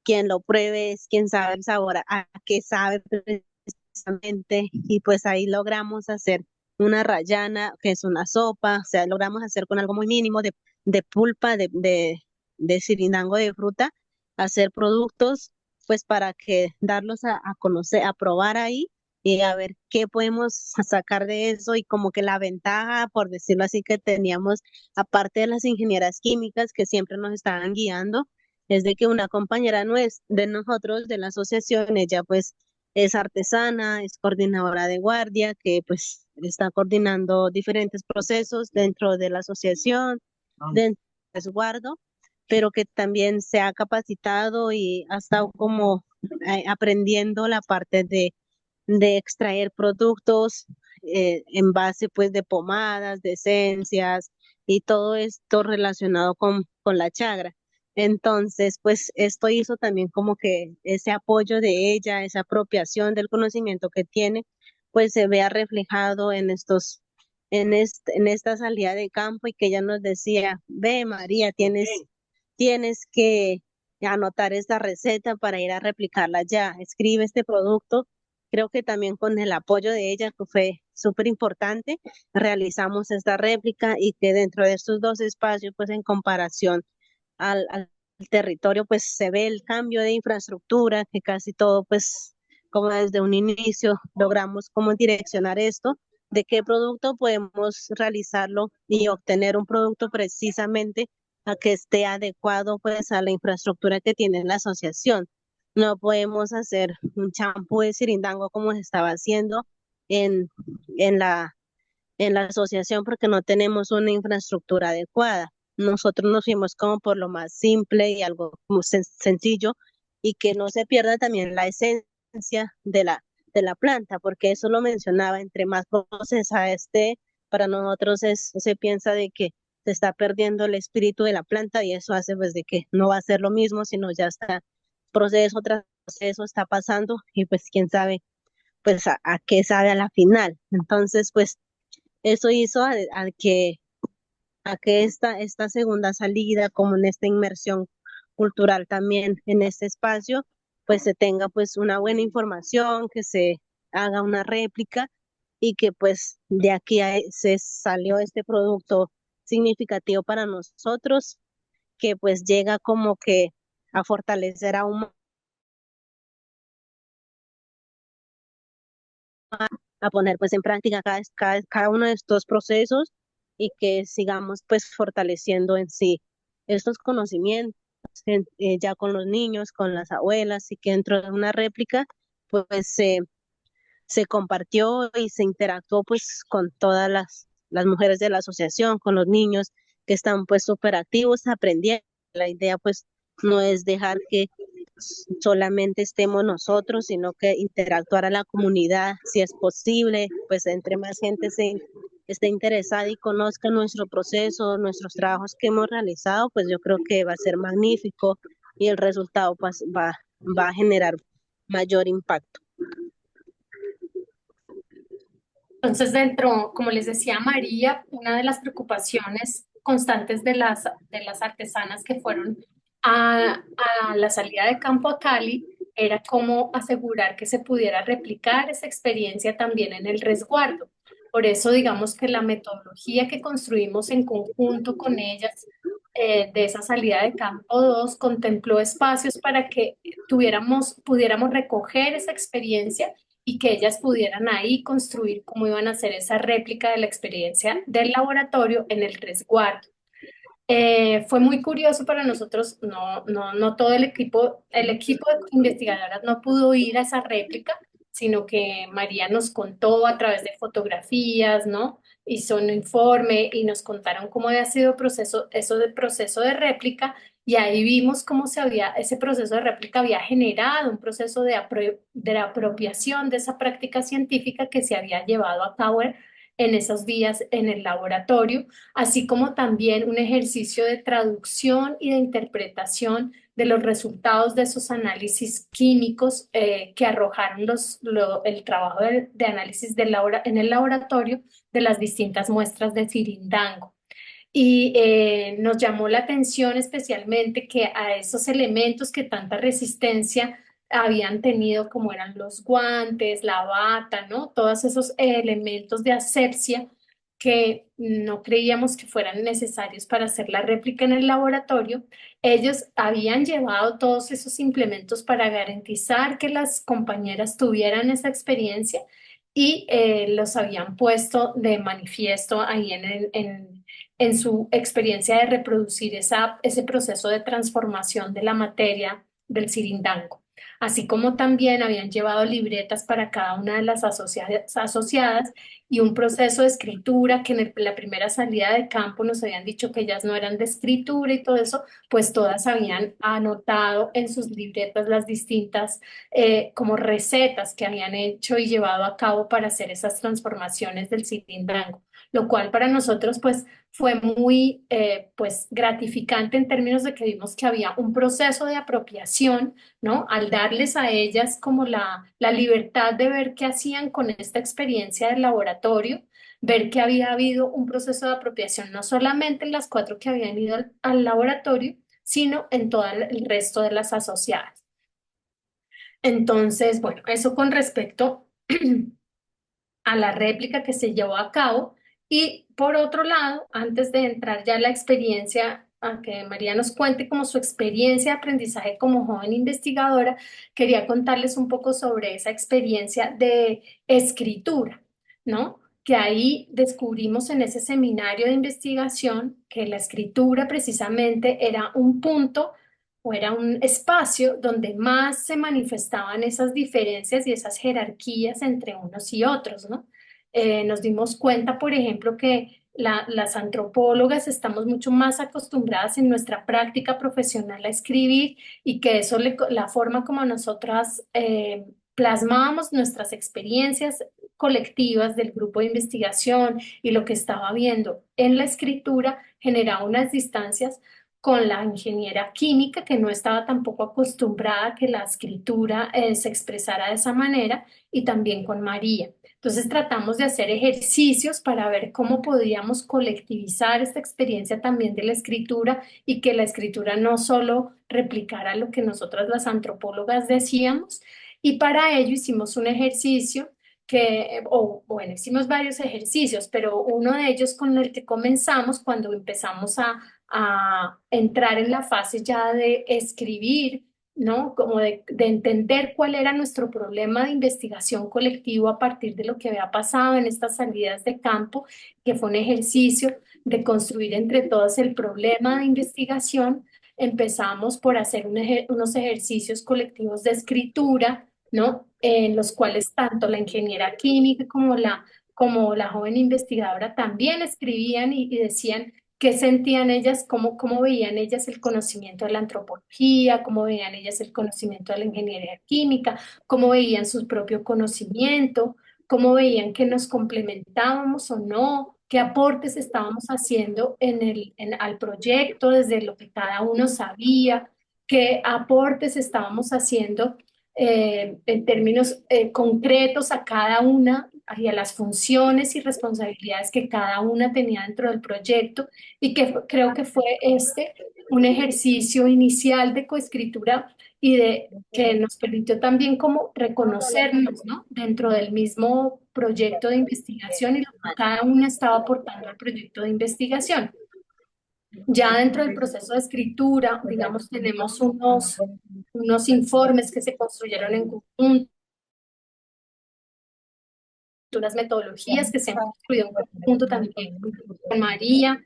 quien lo pruebe es quien sabe el sabor a qué sabe precisamente, y pues ahí logramos hacer una rallana, que es una sopa, o sea, logramos hacer con algo muy mínimo de pulpa, de sirindango de fruta, hacer productos, pues para que darlos a conocer, a probar ahí y a ver qué podemos sacar de eso y como que la ventaja, por decirlo así, que teníamos, aparte de las ingenieras químicas que siempre nos estaban guiando, es de que una compañera de nosotros, de la asociación, ella pues es artesana, es coordinadora de guardia, que pues está coordinando diferentes procesos dentro de la asociación, dentro del resguardo, pero que también se ha capacitado y ha estado como aprendiendo la parte de extraer productos en base pues de pomadas, de esencias y todo esto relacionado con la chagra. Entonces, pues esto hizo también como que ese apoyo de ella, esa apropiación del conocimiento que tiene, pues se vea reflejado en esta salida de campo y que ella nos decía, ve María, tienes que anotar esta receta para ir a replicarla ya, escribe este producto. Creo que también con el apoyo de ella, que fue súper importante, realizamos esta réplica y que dentro de estos dos espacios, pues en comparación al territorio, pues se ve el cambio de infraestructura, que casi todo, pues como desde un inicio logramos como direccionar esto, de qué producto podemos realizarlo y obtener un producto precisamente a que esté adecuado pues a la infraestructura que tiene la asociación. No podemos hacer un champú de sirindango como se estaba haciendo en, en la en la asociación porque no tenemos una infraestructura adecuada. Nosotros nos fuimos como por lo más simple y algo como sencillo y que no se pierda también la esencia de la planta, porque eso lo mencionaba, entre más procesada esté, para nosotros se piensa de que se está perdiendo el espíritu de la planta y eso hace pues de que no va a ser lo mismo, sino ya está proceso tras proceso está pasando y pues quién sabe pues a qué sabe a la final. Entonces, pues eso hizo a que esta segunda salida, como en esta inmersión cultural también en este espacio, pues se tenga pues una buena información, que se haga una réplica y que pues de aquí se salió este producto significativo para nosotros, que pues llega como que a fortalecer aún más, a poner pues en práctica cada uno de estos procesos y que sigamos pues fortaleciendo en sí estos conocimientos ya con los niños, con las abuelas y que dentro de una réplica pues se compartió y se interactuó pues con todas las mujeres de la asociación, con los niños que están pues súper activos aprendiendo. La idea pues no es dejar que solamente estemos nosotros, sino que interactuar a la comunidad, si es posible, pues entre más gente esté interesada y conozca nuestro proceso, nuestros trabajos que hemos realizado, pues yo creo que va a ser magnífico y el resultado pues, va a generar mayor impacto. Entonces, dentro, como les decía María, una de las preocupaciones constantes de las artesanas que fueron a la salida de campo a Cali era cómo asegurar que se pudiera replicar esa experiencia también en el resguardo. Por eso, digamos que la metodología que construimos en conjunto con ellas de esa salida de campo 2 contempló espacios para que pudiéramos recoger esa experiencia y que ellas pudieran ahí construir cómo iban a hacer esa réplica de la experiencia del laboratorio en el resguardo. Fue muy curioso para nosotros, no todo el equipo de investigadoras no pudo ir a esa réplica, sino que María nos contó a través de fotografías, ¿no? Hizo un informe y nos contaron cómo había sido eso de proceso de réplica, y ahí vimos cómo ese proceso de réplica había generado un proceso de la apropiación de esa práctica científica que se había llevado a cabo en esos días en el laboratorio, así como también un ejercicio de traducción y de interpretación de los resultados de esos análisis químicos que arrojaron el trabajo de análisis en el laboratorio de las distintas muestras de Cirindango. Y nos llamó la atención especialmente que a esos elementos que tanta resistencia habían tenido, como eran los guantes, la bata, ¿no? Todos esos elementos de asepsia que no creíamos que fueran necesarios para hacer la réplica en el laboratorio, ellos habían llevado todos esos implementos para garantizar que las compañeras tuvieran esa experiencia y los habían puesto de manifiesto ahí en su experiencia de reproducir ese proceso de transformación de la materia del cirindango, así como también habían llevado libretas para cada una de las asociadas y un proceso de escritura que en la primera salida de campo nos habían dicho que ellas no eran de escritura y todo eso, pues todas habían anotado en sus libretas las distintas como recetas que habían hecho y llevado a cabo para hacer esas transformaciones del cirindango, lo cual para nosotros pues fue muy pues gratificante en términos de que vimos que había un proceso de apropiación, ¿no? Al darles a ellas como la libertad de ver qué hacían con esta experiencia del laboratorio, ver que había habido un proceso de apropiación no solamente en las cuatro que habían ido al laboratorio, sino en todo el resto de las asociadas. Entonces, bueno, eso con respecto a la réplica que se llevó a cabo. Y por otro lado, antes de entrar ya a la experiencia, a que María nos cuente como su experiencia de aprendizaje como joven investigadora, quería contarles un poco sobre esa experiencia de escritura, ¿no? Que ahí descubrimos en ese seminario de investigación que la escritura precisamente era un punto o era un espacio donde más se manifestaban esas diferencias y esas jerarquías entre unos y otros, ¿no? Nos dimos cuenta, por ejemplo, que las antropólogas estamos mucho más acostumbradas en nuestra práctica profesional a escribir y que eso, la forma como nosotras plasmábamos nuestras experiencias colectivas del grupo de investigación y lo que estaba viendo en la escritura generaba unas distancias con la ingeniera química que no estaba tampoco acostumbrada a que la escritura se expresara de esa manera, y también con María. Entonces tratamos de hacer ejercicios para ver cómo podíamos colectivizar esta experiencia también de la escritura y que la escritura no solo replicara lo que nosotras las antropólogas decíamos. Y para ello hicimos un ejercicio bueno, hicimos varios ejercicios, pero uno de ellos con el que comenzamos cuando empezamos a entrar en la fase ya de escribir, ¿no? Como de entender cuál era nuestro problema de investigación colectivo a partir de lo que había pasado en estas salidas de campo, que fue un ejercicio de construir entre todos el problema de investigación. Empezamos por hacer unos ejercicios colectivos de escritura, ¿no? En los cuales tanto la ingeniera química como la joven investigadora también escribían y decían qué sentían ellas, cómo veían ellas el conocimiento de la antropología, cómo veían ellas el conocimiento de la ingeniería química, cómo veían su propio conocimiento, cómo veían que nos complementábamos o no, qué aportes estábamos haciendo al proyecto desde lo que cada uno sabía, qué aportes estábamos haciendo en términos concretos a cada una y a las funciones y responsabilidades que cada una tenía dentro del proyecto, y que creo que fue un ejercicio inicial de coescritura y que nos permitió también como reconocernos, ¿no? Dentro del mismo proyecto de investigación y lo que cada una estaba aportando al proyecto de investigación. Ya dentro del proceso de escritura, digamos, tenemos unos informes que se construyeron en conjunto, unas metodologías que se han construido en conjunto también con María,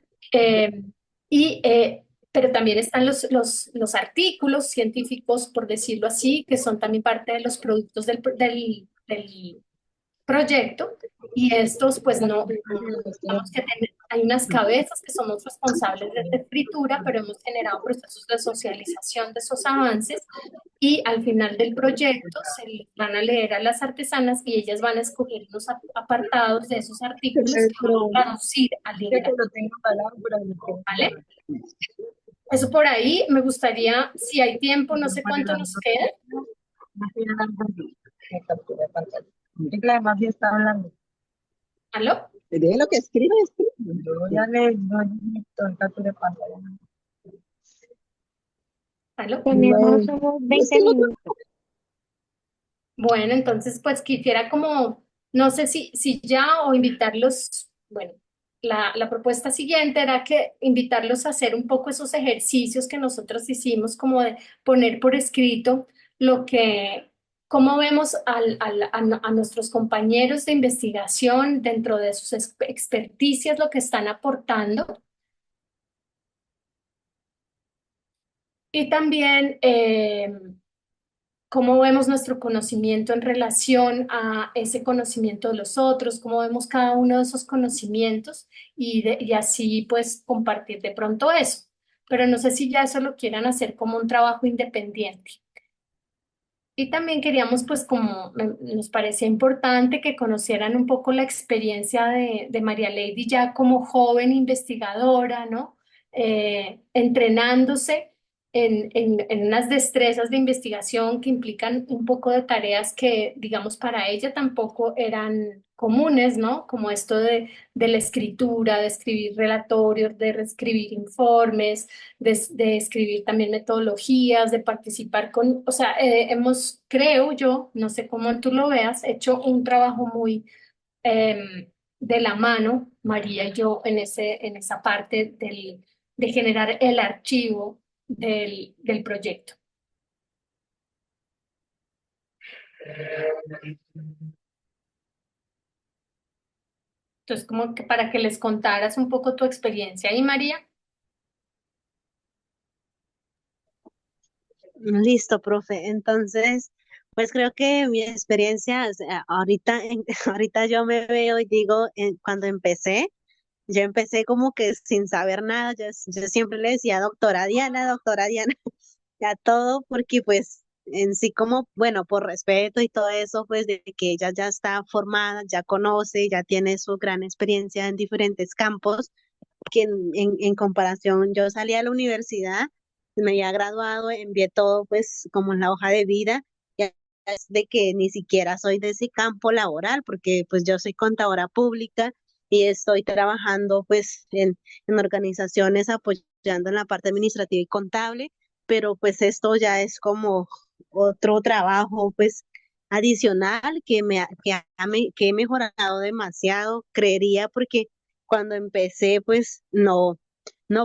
Pero también están los artículos científicos, por decirlo así, que son también parte de los productos del proyecto. Y estos, pues no, digamos que hay unas cabezas que somos responsables de escritura, pero hemos generado procesos de socialización de esos avances y al final del proyecto se les van a leer a las artesanas y ellas van a escoger unos apartados de esos artículos que van a traducir al inglés, ¿vale? Eso por ahí, me gustaría, si hay tiempo, no sé cuánto nos queda. La demás ya está hablando. ¿Aló? De lo que escribe, escribe. Yo ya le doy captura de pantalla. ¿Aló? Tenemos unos 20 minutos. Bueno, entonces pues quisiera como, no sé si ya o invitarlos, bueno, la propuesta siguiente era que invitarlos a hacer un poco esos ejercicios que nosotros hicimos, como de poner por escrito lo que, cómo vemos a nuestros compañeros de investigación dentro de sus experticias, lo que están aportando. Y también cómo vemos nuestro conocimiento en relación a ese conocimiento de los otros, cómo vemos cada uno de esos conocimientos y así pues compartir de pronto eso. Pero no sé si ya eso lo quieran hacer como un trabajo independiente. Y también queríamos, pues, como nos parecía importante que conocieran un poco la experiencia de María Lady ya como joven investigadora, ¿no? Entrenándose en unas destrezas de investigación que implican un poco de tareas que, digamos, para ella tampoco eran comunes, ¿no? Como esto de la escritura, de escribir relatorios, de reescribir informes, de escribir también metodologías, de participar con, o sea, hemos, creo yo, no sé cómo tú lo veas, hecho un trabajo muy de la mano, María y yo, en esa parte de generar el archivo del proyecto. Entonces, como que para que les contaras un poco tu experiencia ahí, María. Listo, profe. Entonces, pues creo que mi experiencia, o sea, ahorita, ahorita yo me veo y digo, cuando empecé, yo empecé como que sin saber nada, yo siempre le decía doctora Diana, ya todo, porque pues en sí como, bueno, por respeto y todo eso, pues de que ella ya está formada, ya conoce, ya tiene su gran experiencia en diferentes campos, que en comparación, yo salí a la universidad, me había graduado, envié todo pues como en la hoja de vida, y es de que ni siquiera soy de ese campo laboral, porque pues yo soy contadora pública y estoy trabajando pues en organizaciones apoyando en la parte administrativa y contable, pero pues esto ya es como otro trabajo pues adicional que he mejorado demasiado, creería, porque cuando empecé, pues no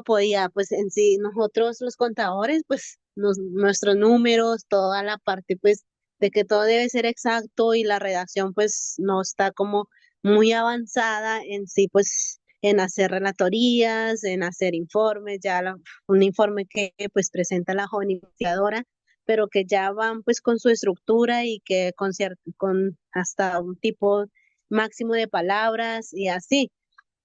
podía, pues en sí, nosotros los contadores, pues nuestros números, toda la parte, pues de que todo debe ser exacto y la redacción, pues no está como muy avanzada en sí, pues en hacer relatorías, en hacer informes, un informe que pues presenta la joven investigadora, pero que ya van pues con su estructura y que con hasta un tipo máximo de palabras y así.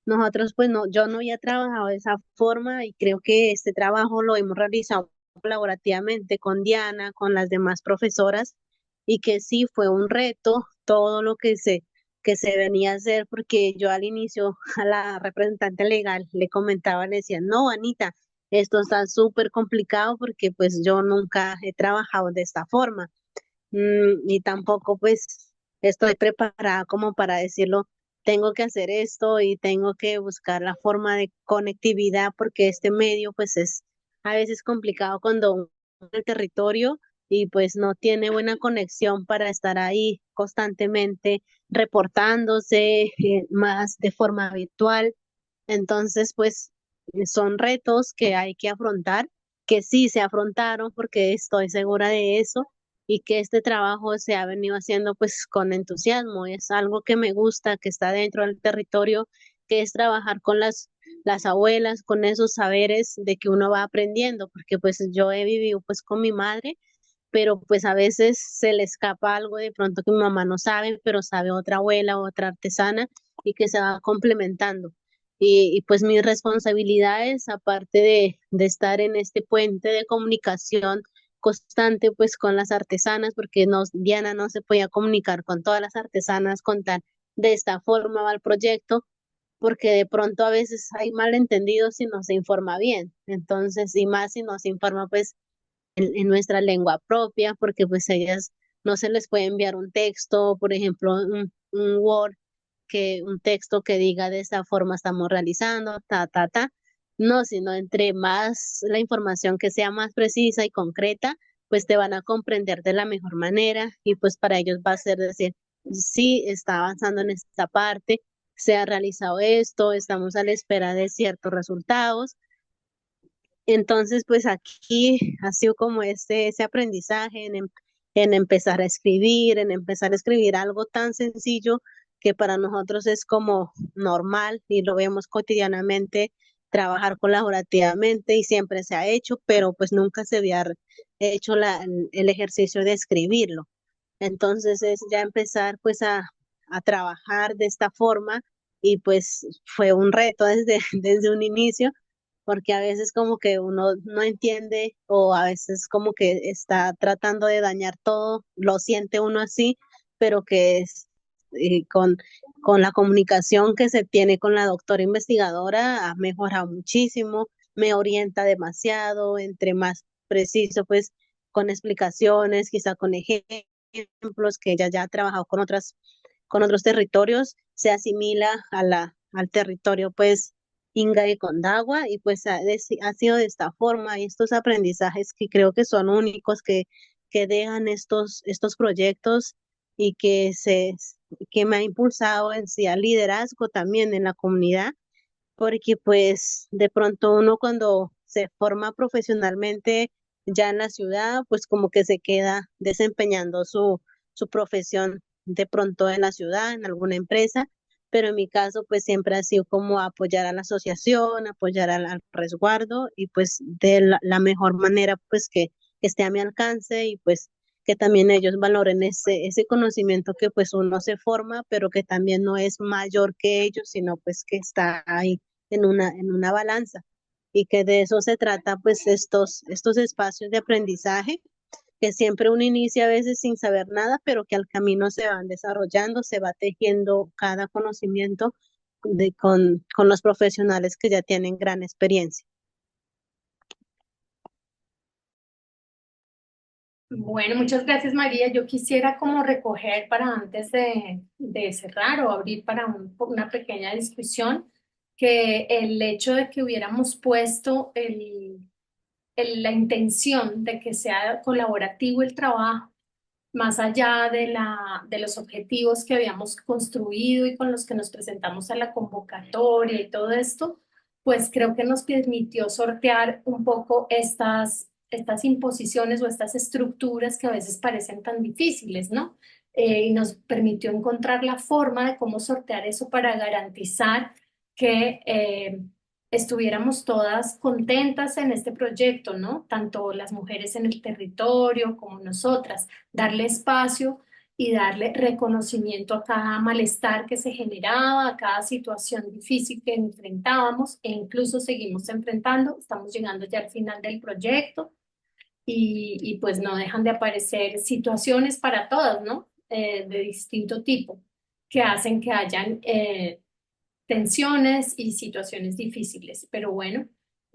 Nosotros, pues no, yo no había trabajado de esa forma y creo que este trabajo lo hemos realizado colaborativamente con Diana, con las demás profesoras, y que sí fue un reto todo lo que se venía a hacer, porque yo al inicio a la representante legal le comentaba, le decía, no, Anita, esto está súper complicado porque pues yo nunca he trabajado de esta forma. Y tampoco pues estoy preparada como para decirlo, tengo que hacer esto y tengo que buscar la forma de conectividad, porque este medio pues es a veces complicado cuando uno está en el territorio y pues no tiene buena conexión para estar ahí constantemente reportándose más de forma virtual. Entonces pues son retos que hay que afrontar, que sí se afrontaron porque estoy segura de eso, y que este trabajo se ha venido haciendo pues con entusiasmo. Es algo que me gusta, que está dentro del territorio, que es trabajar con las abuelas, con esos saberes de que uno va aprendiendo, porque pues yo he vivido pues con mi madre, pero pues a veces se le escapa algo de pronto que mi mamá no sabe, pero sabe otra abuela o otra artesana y que se va complementando. Y pues mis responsabilidades, aparte de estar en este puente de comunicación constante pues con las artesanas, porque Diana no se podía comunicar con todas las artesanas, contar de esta forma va el proyecto, porque de pronto a veces hay malentendidos si no se informa bien. Entonces, y más si no se informa pues en nuestra lengua propia, porque pues ellas no se les puede enviar un texto, por ejemplo, un Word, un texto que diga de esta forma estamos realizando, no, sino entre más la información que sea más precisa y concreta, pues te van a comprender de la mejor manera y pues para ellos va a ser decir, sí, está avanzando en esta parte, se ha realizado esto, estamos a la espera de ciertos resultados. Entonces, pues aquí ha sido como ese aprendizaje en en empezar a escribir algo tan sencillo que para nosotros es como normal y lo vemos cotidianamente, trabajar colaborativamente y siempre se ha hecho, pero pues nunca se había hecho el ejercicio de escribirlo. Entonces es ya empezar pues a trabajar de esta forma y pues fue un reto desde un inicio porque a veces como que uno no entiende o a veces como que está tratando de dañar todo, lo siente uno así, pero que es con la comunicación que se tiene con la doctora investigadora ha mejorado muchísimo, me orienta demasiado, entre más preciso, pues con explicaciones, quizá con ejemplos, que ella ya ha trabajado con otros territorios, se asimila al territorio pues Inga y Condagua y pues ha sido de esta forma y estos aprendizajes que creo que son únicos que dejan estos proyectos y que me ha impulsado en sí al liderazgo también en la comunidad, porque pues de pronto uno cuando se forma profesionalmente ya en la ciudad, pues como que se queda desempeñando su profesión de pronto en la ciudad, en alguna empresa, pero en mi caso pues siempre ha sido como apoyar a la asociación, apoyar al resguardo y pues de la mejor manera pues que esté a mi alcance y pues que también ellos valoren ese conocimiento que pues uno se forma, pero que también no es mayor que ellos, sino pues que está ahí en una balanza y que de eso se trata pues estos espacios de aprendizaje que siempre uno inicia a veces sin saber nada, pero que al camino se van desarrollando, se va tejiendo cada conocimiento con los profesionales que ya tienen gran experiencia. Bueno, muchas gracias María. Yo quisiera como recoger para antes de cerrar o abrir para una pequeña discusión, que el hecho de que hubiéramos puesto la intención de que sea colaborativo el trabajo, más allá de los objetivos que habíamos construido y con los que nos presentamos a la convocatoria y todo esto, pues creo que nos permitió sortear un poco estas imposiciones o estas estructuras que a veces parecen tan difíciles, ¿no? Y nos permitió encontrar la forma de cómo sortear eso para garantizar que estuviéramos todas contentas en este proyecto, ¿no? Tanto las mujeres en el territorio como nosotras, darle espacio y darle reconocimiento a cada malestar que se generaba, a cada situación difícil que enfrentábamos e incluso seguimos enfrentando. Estamos llegando ya al final del proyecto y pues no dejan de aparecer situaciones para todas, ¿no? De distinto tipo, que hacen que hayan tensiones y situaciones difíciles. Pero bueno,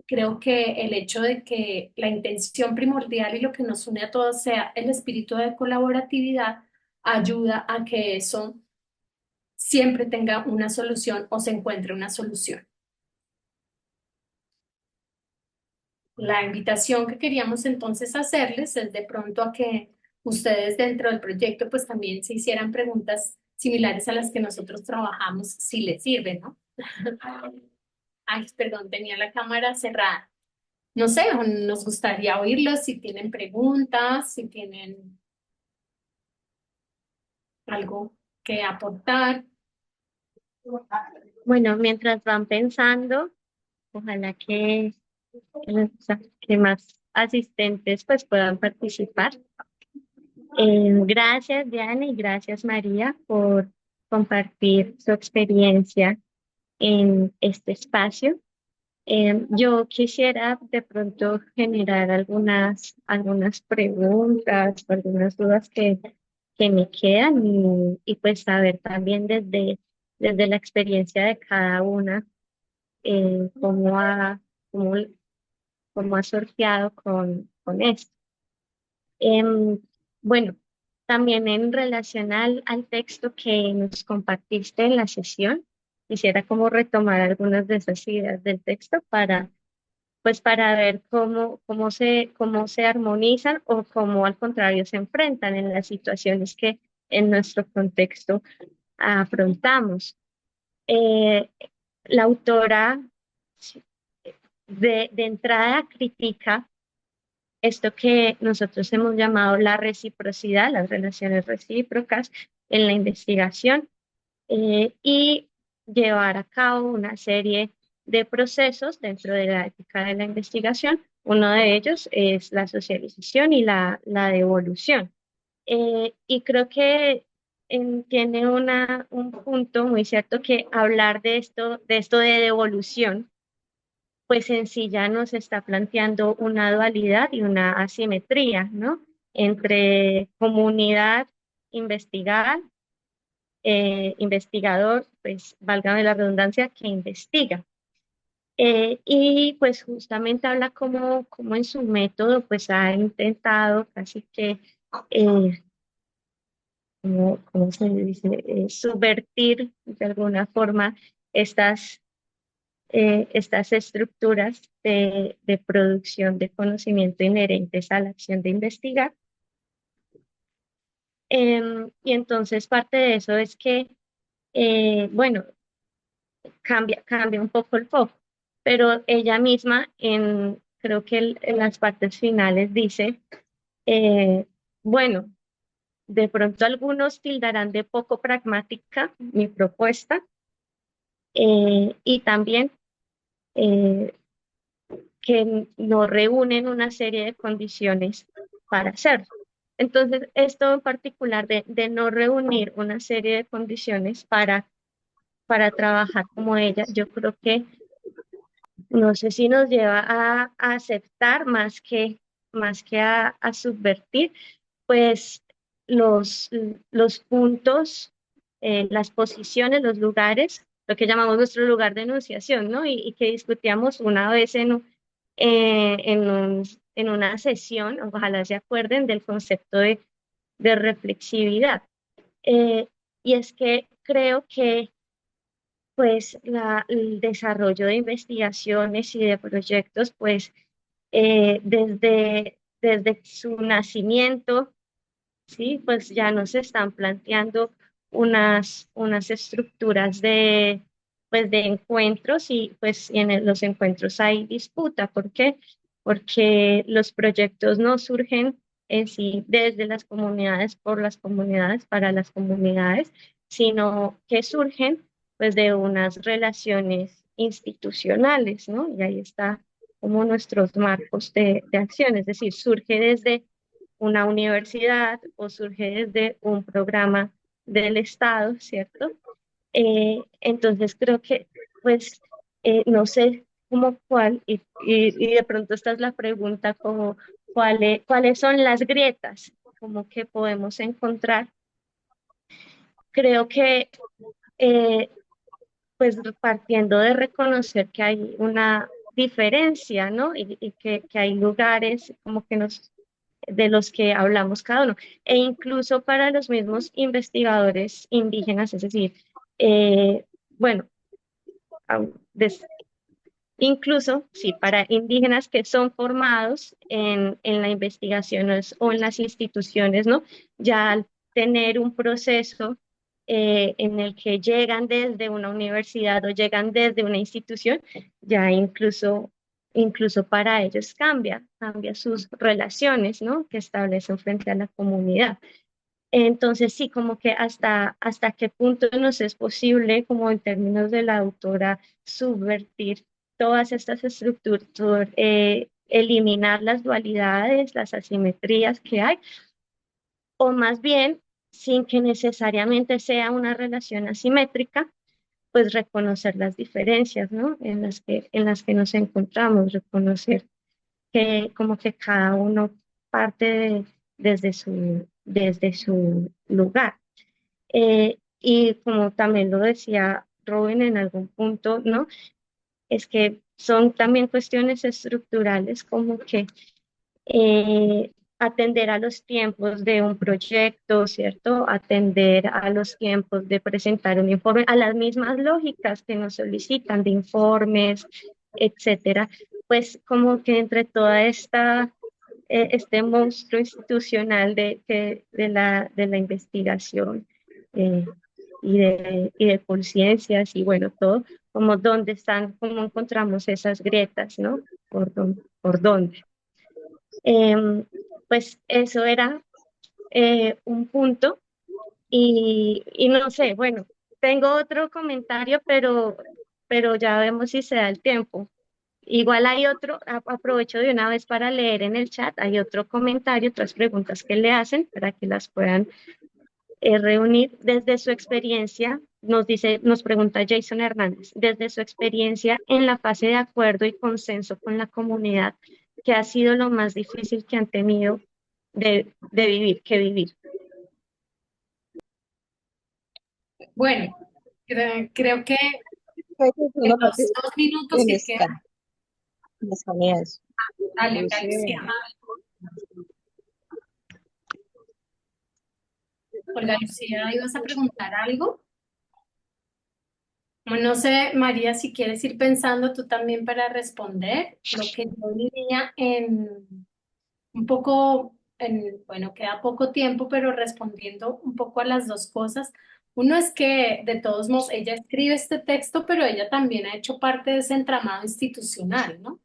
creo que el hecho de que la intención primordial y lo que nos une a todos sea el espíritu de colaboratividad ayuda a que eso siempre tenga una solución o se encuentre una solución. La invitación que queríamos entonces hacerles es de pronto a que ustedes dentro del proyecto pues también se hicieran preguntas similares a las que nosotros trabajamos, si les sirve, ¿no? Ay, perdón, tenía la cámara cerrada. No sé, nos gustaría oírlos si tienen preguntas, si tienen algo que aportar. Bueno, mientras van pensando, Ojalá o sea, que más asistentes pues puedan participar. Gracias, Diana, y gracias, María, por compartir su experiencia en este espacio. Yo quisiera de pronto generar algunas preguntas o algunas dudas que me quedan y pues saber también desde la experiencia de cada una eh, cómo ha, cómo, cómo ha sorteado con esto. Em, bueno, también en relación al texto que nos compartiste en la sesión, quisiera como retomar algunas de esas ideas del texto pues para ver cómo se armonizan o cómo al contrario se enfrentan en las situaciones que en nuestro contexto afrontamos. Eh, la autora sí, de entrada critica esto que nosotros hemos llamado la reciprocidad, las relaciones recíprocas en la investigación y llevar a cabo una serie de procesos dentro de la ética de la investigación. Uno de ellos es la socialización y la devolución. Y creo que tiene un punto muy cierto que hablar de esto de devolución pues en sí ya nos está planteando una dualidad y una asimetría, ¿no? Entre comunidad, investigar, investigador, pues válgame la redundancia, que investiga. Y pues justamente habla como en su método pues ha intentado casi que, ¿cómo se dice? Subvertir de alguna forma estas estas estructuras de producción de conocimiento inherentes a la acción de investigar. Y entonces parte de eso es que, bueno, cambia un poco el foco, pero ella misma creo que en las partes finales dice, eh, bueno, de pronto algunos tildarán de poco pragmática mi propuesta y también eh, que no reúnen una serie de condiciones para hacerlo. Entonces, esto en particular de no reunir una serie de condiciones para trabajar como ella, yo creo que no sé si nos lleva a aceptar más que a subvertir, pues los, los puntos, las posiciones, los lugares, lo que llamamos nuestro lugar de enunciación, ¿no? Y que discutíamos una vez en una sesión, ojalá se acuerden del concepto de reflexividad. Y es que creo que pues el desarrollo de investigaciones y de proyectos, pues desde su nacimiento, ¿sí? Pues ya nos están planteando unas estructuras pues de encuentros y pues en los encuentros hay disputa. ¿Por qué? Porque los proyectos no surgen en sí desde las comunidades, por las comunidades, para las comunidades, sino que surgen pues de unas relaciones institucionales, ¿no? Y ahí está como nuestros marcos de acción, es decir, surge desde una universidad o surge desde un programa del Estado, ¿cierto? Entonces creo que, pues, no sé cómo cuál, y de pronto esta es la pregunta, como cuáles son las grietas, como que podemos encontrar. Creo que, eh, pues, partiendo de reconocer que hay una diferencia, ¿no? Y que hay lugares como que de los que hablamos cada uno, e incluso para los mismos investigadores indígenas, es decir, bueno, au- des- incluso sí, para indígenas que son formados en la investigación o en las instituciones, ¿no? Ya al tener un proceso en el que llegan desde una universidad o llegan desde una institución, ya incluso para ellos cambia sus relaciones, ¿no? Que establecen frente a la comunidad. Entonces, sí, como que hasta qué punto nos es posible, como en términos de la autora, subvertir todas estas estructuras, eliminar las dualidades, las asimetrías que hay, o más bien, sin que necesariamente sea una relación asimétrica, pues reconocer las diferencias, ¿no? En las que nos encontramos, reconocer que como que cada uno parte desde su lugar. Y como también lo decía Robin en algún punto, ¿no? Es que son también cuestiones estructurales como que atender a los tiempos de un proyecto, ¿cierto? Atender a los tiempos de presentar un informe, a las mismas lógicas que nos solicitan de informes, etcétera. Pues como que entre toda este monstruo institucional de la investigación eh, y de conciencias y bueno, todo, como dónde están, cómo encontramos esas grietas, ¿no? Por dónde. Pues eso era un punto y no sé, bueno, tengo otro comentario, pero ya vemos si se da el tiempo. Igual hay otro, aprovecho de una vez para leer en el chat, hay otro comentario, otras preguntas que le hacen para que las puedan reunir desde su experiencia. Nos pregunta Jason Hernández, desde su experiencia en la fase de acuerdo y consenso con la comunidad, ¿qué ha sido lo más difícil que han tenido de vivir? Bueno, creo que Creo que en uno los 2 minutos en que quedan, escaneas. dale, Inclusive, Lucía. Olga Lucía, ¿ibas a preguntar algo? No sé, María, si quieres ir pensando tú también para responder. Lo que yo diría en un poco, bueno, queda poco tiempo, pero respondiendo un poco a las dos cosas. Uno es que, de todos modos, ella escribe este texto, pero ella también ha hecho parte de ese entramado institucional, ¿no?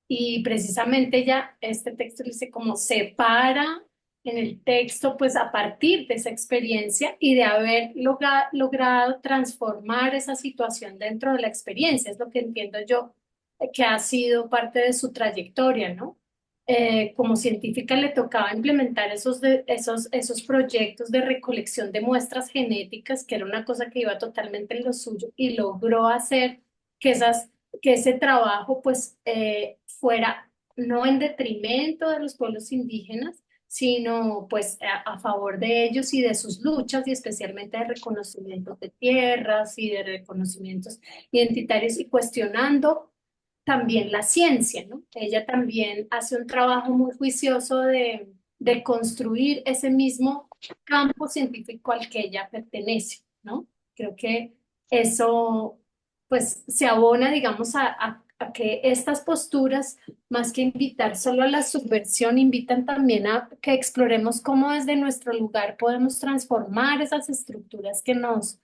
Y precisamente ella, este texto dice como separa en el texto, pues a partir de esa experiencia y de haber logrado transformar esa situación dentro de la experiencia, es lo que entiendo yo, que ha sido parte de su trayectoria, ¿no? Como científica le tocaba implementar esos proyectos de recolección de muestras genéticas, que era una cosa que iba totalmente en lo suyo, y logró hacer que que ese trabajo pues fuera no en detrimento de los pueblos indígenas, sino pues a favor de ellos y de sus luchas y especialmente de reconocimientos de tierras y de reconocimientos identitarios y cuestionando también la ciencia, ¿no? Ella también hace un trabajo muy juicioso de construir ese mismo campo científico al que ella pertenece, ¿no? Creo que eso pues se abona, digamos, a que estas posturas, más que invitar solo a la subversión, invitan también a que exploremos cómo desde nuestro lugar podemos transformar esas estructuras que nos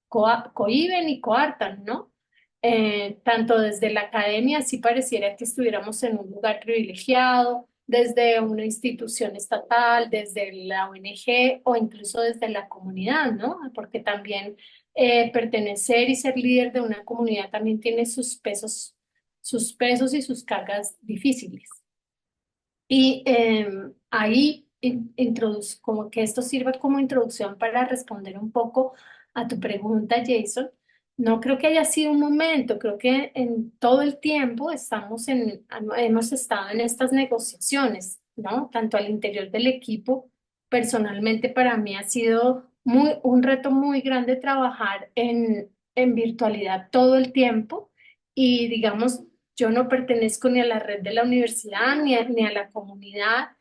cohíben y coartan, ¿no? Tanto desde la academia, sí pareciera que estuviéramos en un lugar privilegiado, desde una institución estatal, desde la ONG o incluso desde la comunidad, ¿no? Porque también pertenecer y ser líder de una comunidad también tiene sus pesos y sus cargas difíciles. Y ahí introduzco, como que esto sirva como introducción para responder un poco a tu pregunta, Jason. No creo que haya sido un momento, creo que en todo el tiempo hemos estado en estas negociaciones, ¿no? Tanto al interior del equipo, personalmente para mí ha sido un reto muy grande trabajar en virtualidad todo el tiempo y digamos, yo no pertenezco ni a la red de la universidad ni a la comunidad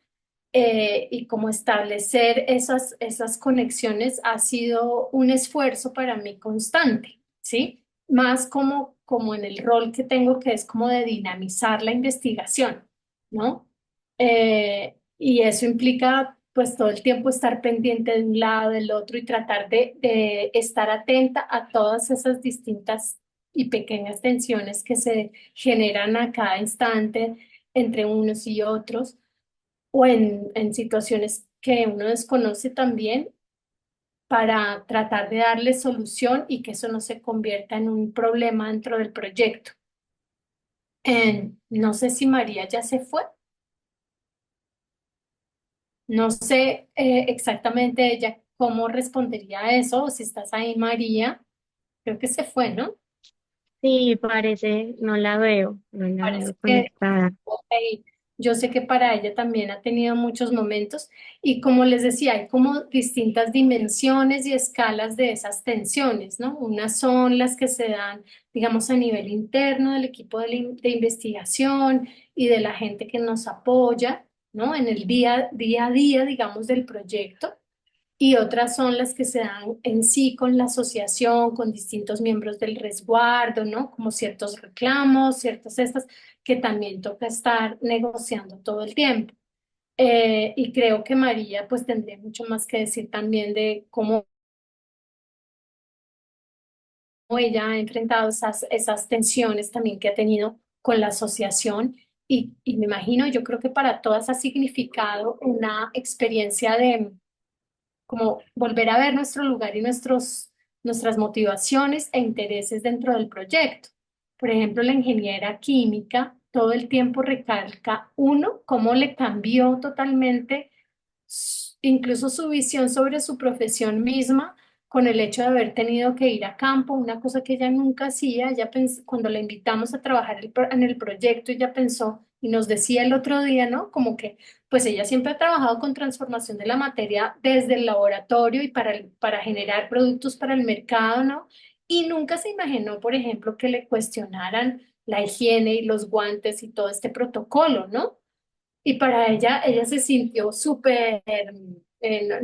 y como establecer esas conexiones ha sido un esfuerzo para mí constante, ¿sí? Más como en el rol que tengo que es como de dinamizar la investigación, ¿no? Y eso implica pues todo el tiempo estar pendiente de un lado, del otro y tratar de estar atenta a todas esas distintas y pequeñas tensiones que se generan a cada instante entre unos y otros o en situaciones que uno desconoce también para tratar de darle solución y que eso no se convierta en un problema dentro del proyecto. No sé si María ya se fue. No sé exactamente ella cómo respondería a eso, o si estás ahí, María. Creo que se fue, ¿no? Sí, parece, no la veo Parece que conectada. ok, yo sé que para ella también ha tenido muchos momentos y como les decía, hay como distintas dimensiones y escalas de esas tensiones, ¿no? Unas son las que se dan, digamos, a nivel interno del equipo de investigación y de la gente que nos apoya, ¿no? En el día a día, digamos, del proyecto. Y otras son las que se dan en sí con la asociación, con distintos miembros del resguardo, ¿no? Como ciertos reclamos, ciertas estas que también toca estar negociando todo el tiempo. Y creo que María pues tendría mucho más que decir también de cómo ella ha enfrentado esas tensiones también que ha tenido con la asociación. Y me imagino, yo creo que para todas ha significado una experiencia de como volver a ver nuestro lugar y nuestras motivaciones e intereses dentro del proyecto. Por ejemplo, la ingeniera química todo el tiempo recalca, uno, cómo le cambió totalmente incluso su visión sobre su profesión misma con el hecho de haber tenido que ir a campo, una cosa que ella nunca hacía. Cuando la invitamos a trabajar en el proyecto, ella pensó y nos decía el otro día, ¿no? Como que pues ella siempre ha trabajado con transformación de la materia desde el laboratorio y para generar productos para el mercado, ¿no? Y nunca se imaginó, por ejemplo, que le cuestionaran la higiene y los guantes y todo este protocolo, ¿no? Y para ella se sintió súper,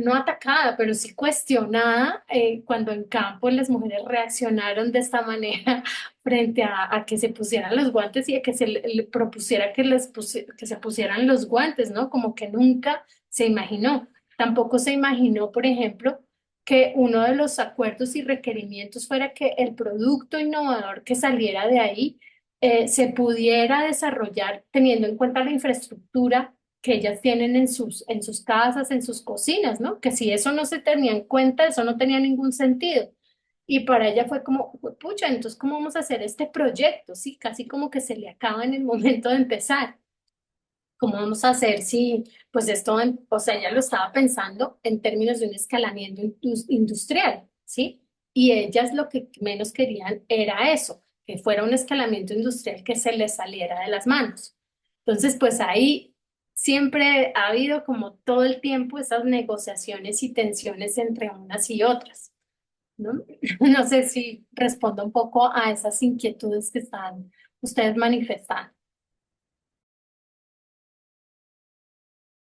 no atacada, pero sí cuestionada cuando en campo las mujeres reaccionaron de esta manera frente a que se pusieran los guantes y a que le propusiera que se pusieran los guantes, ¿no? Como que nunca se imaginó. Tampoco se imaginó, por ejemplo, que uno de los acuerdos y requerimientos fuera que el producto innovador que saliera de ahí se pudiera desarrollar teniendo en cuenta la infraestructura que ellas tienen en sus casas, en sus cocinas, ¿no? Que si eso no se tenía en cuenta, eso no tenía ningún sentido. Y para ella fue como, pucha, entonces, ¿cómo vamos a hacer este proyecto? Sí, casi como que se le acaba en el momento de empezar. ¿Cómo vamos a hacer si, pues esto, o sea, ella lo estaba pensando en términos de un escalamiento industrial, ¿sí? Y ellas lo que menos querían era eso, que fuera un escalamiento industrial que se les saliera de las manos. Entonces, pues ahí siempre ha habido como todo el tiempo esas negociaciones y tensiones entre unas y otras, ¿no? No sé si respondo un poco a esas inquietudes que están ustedes manifestando.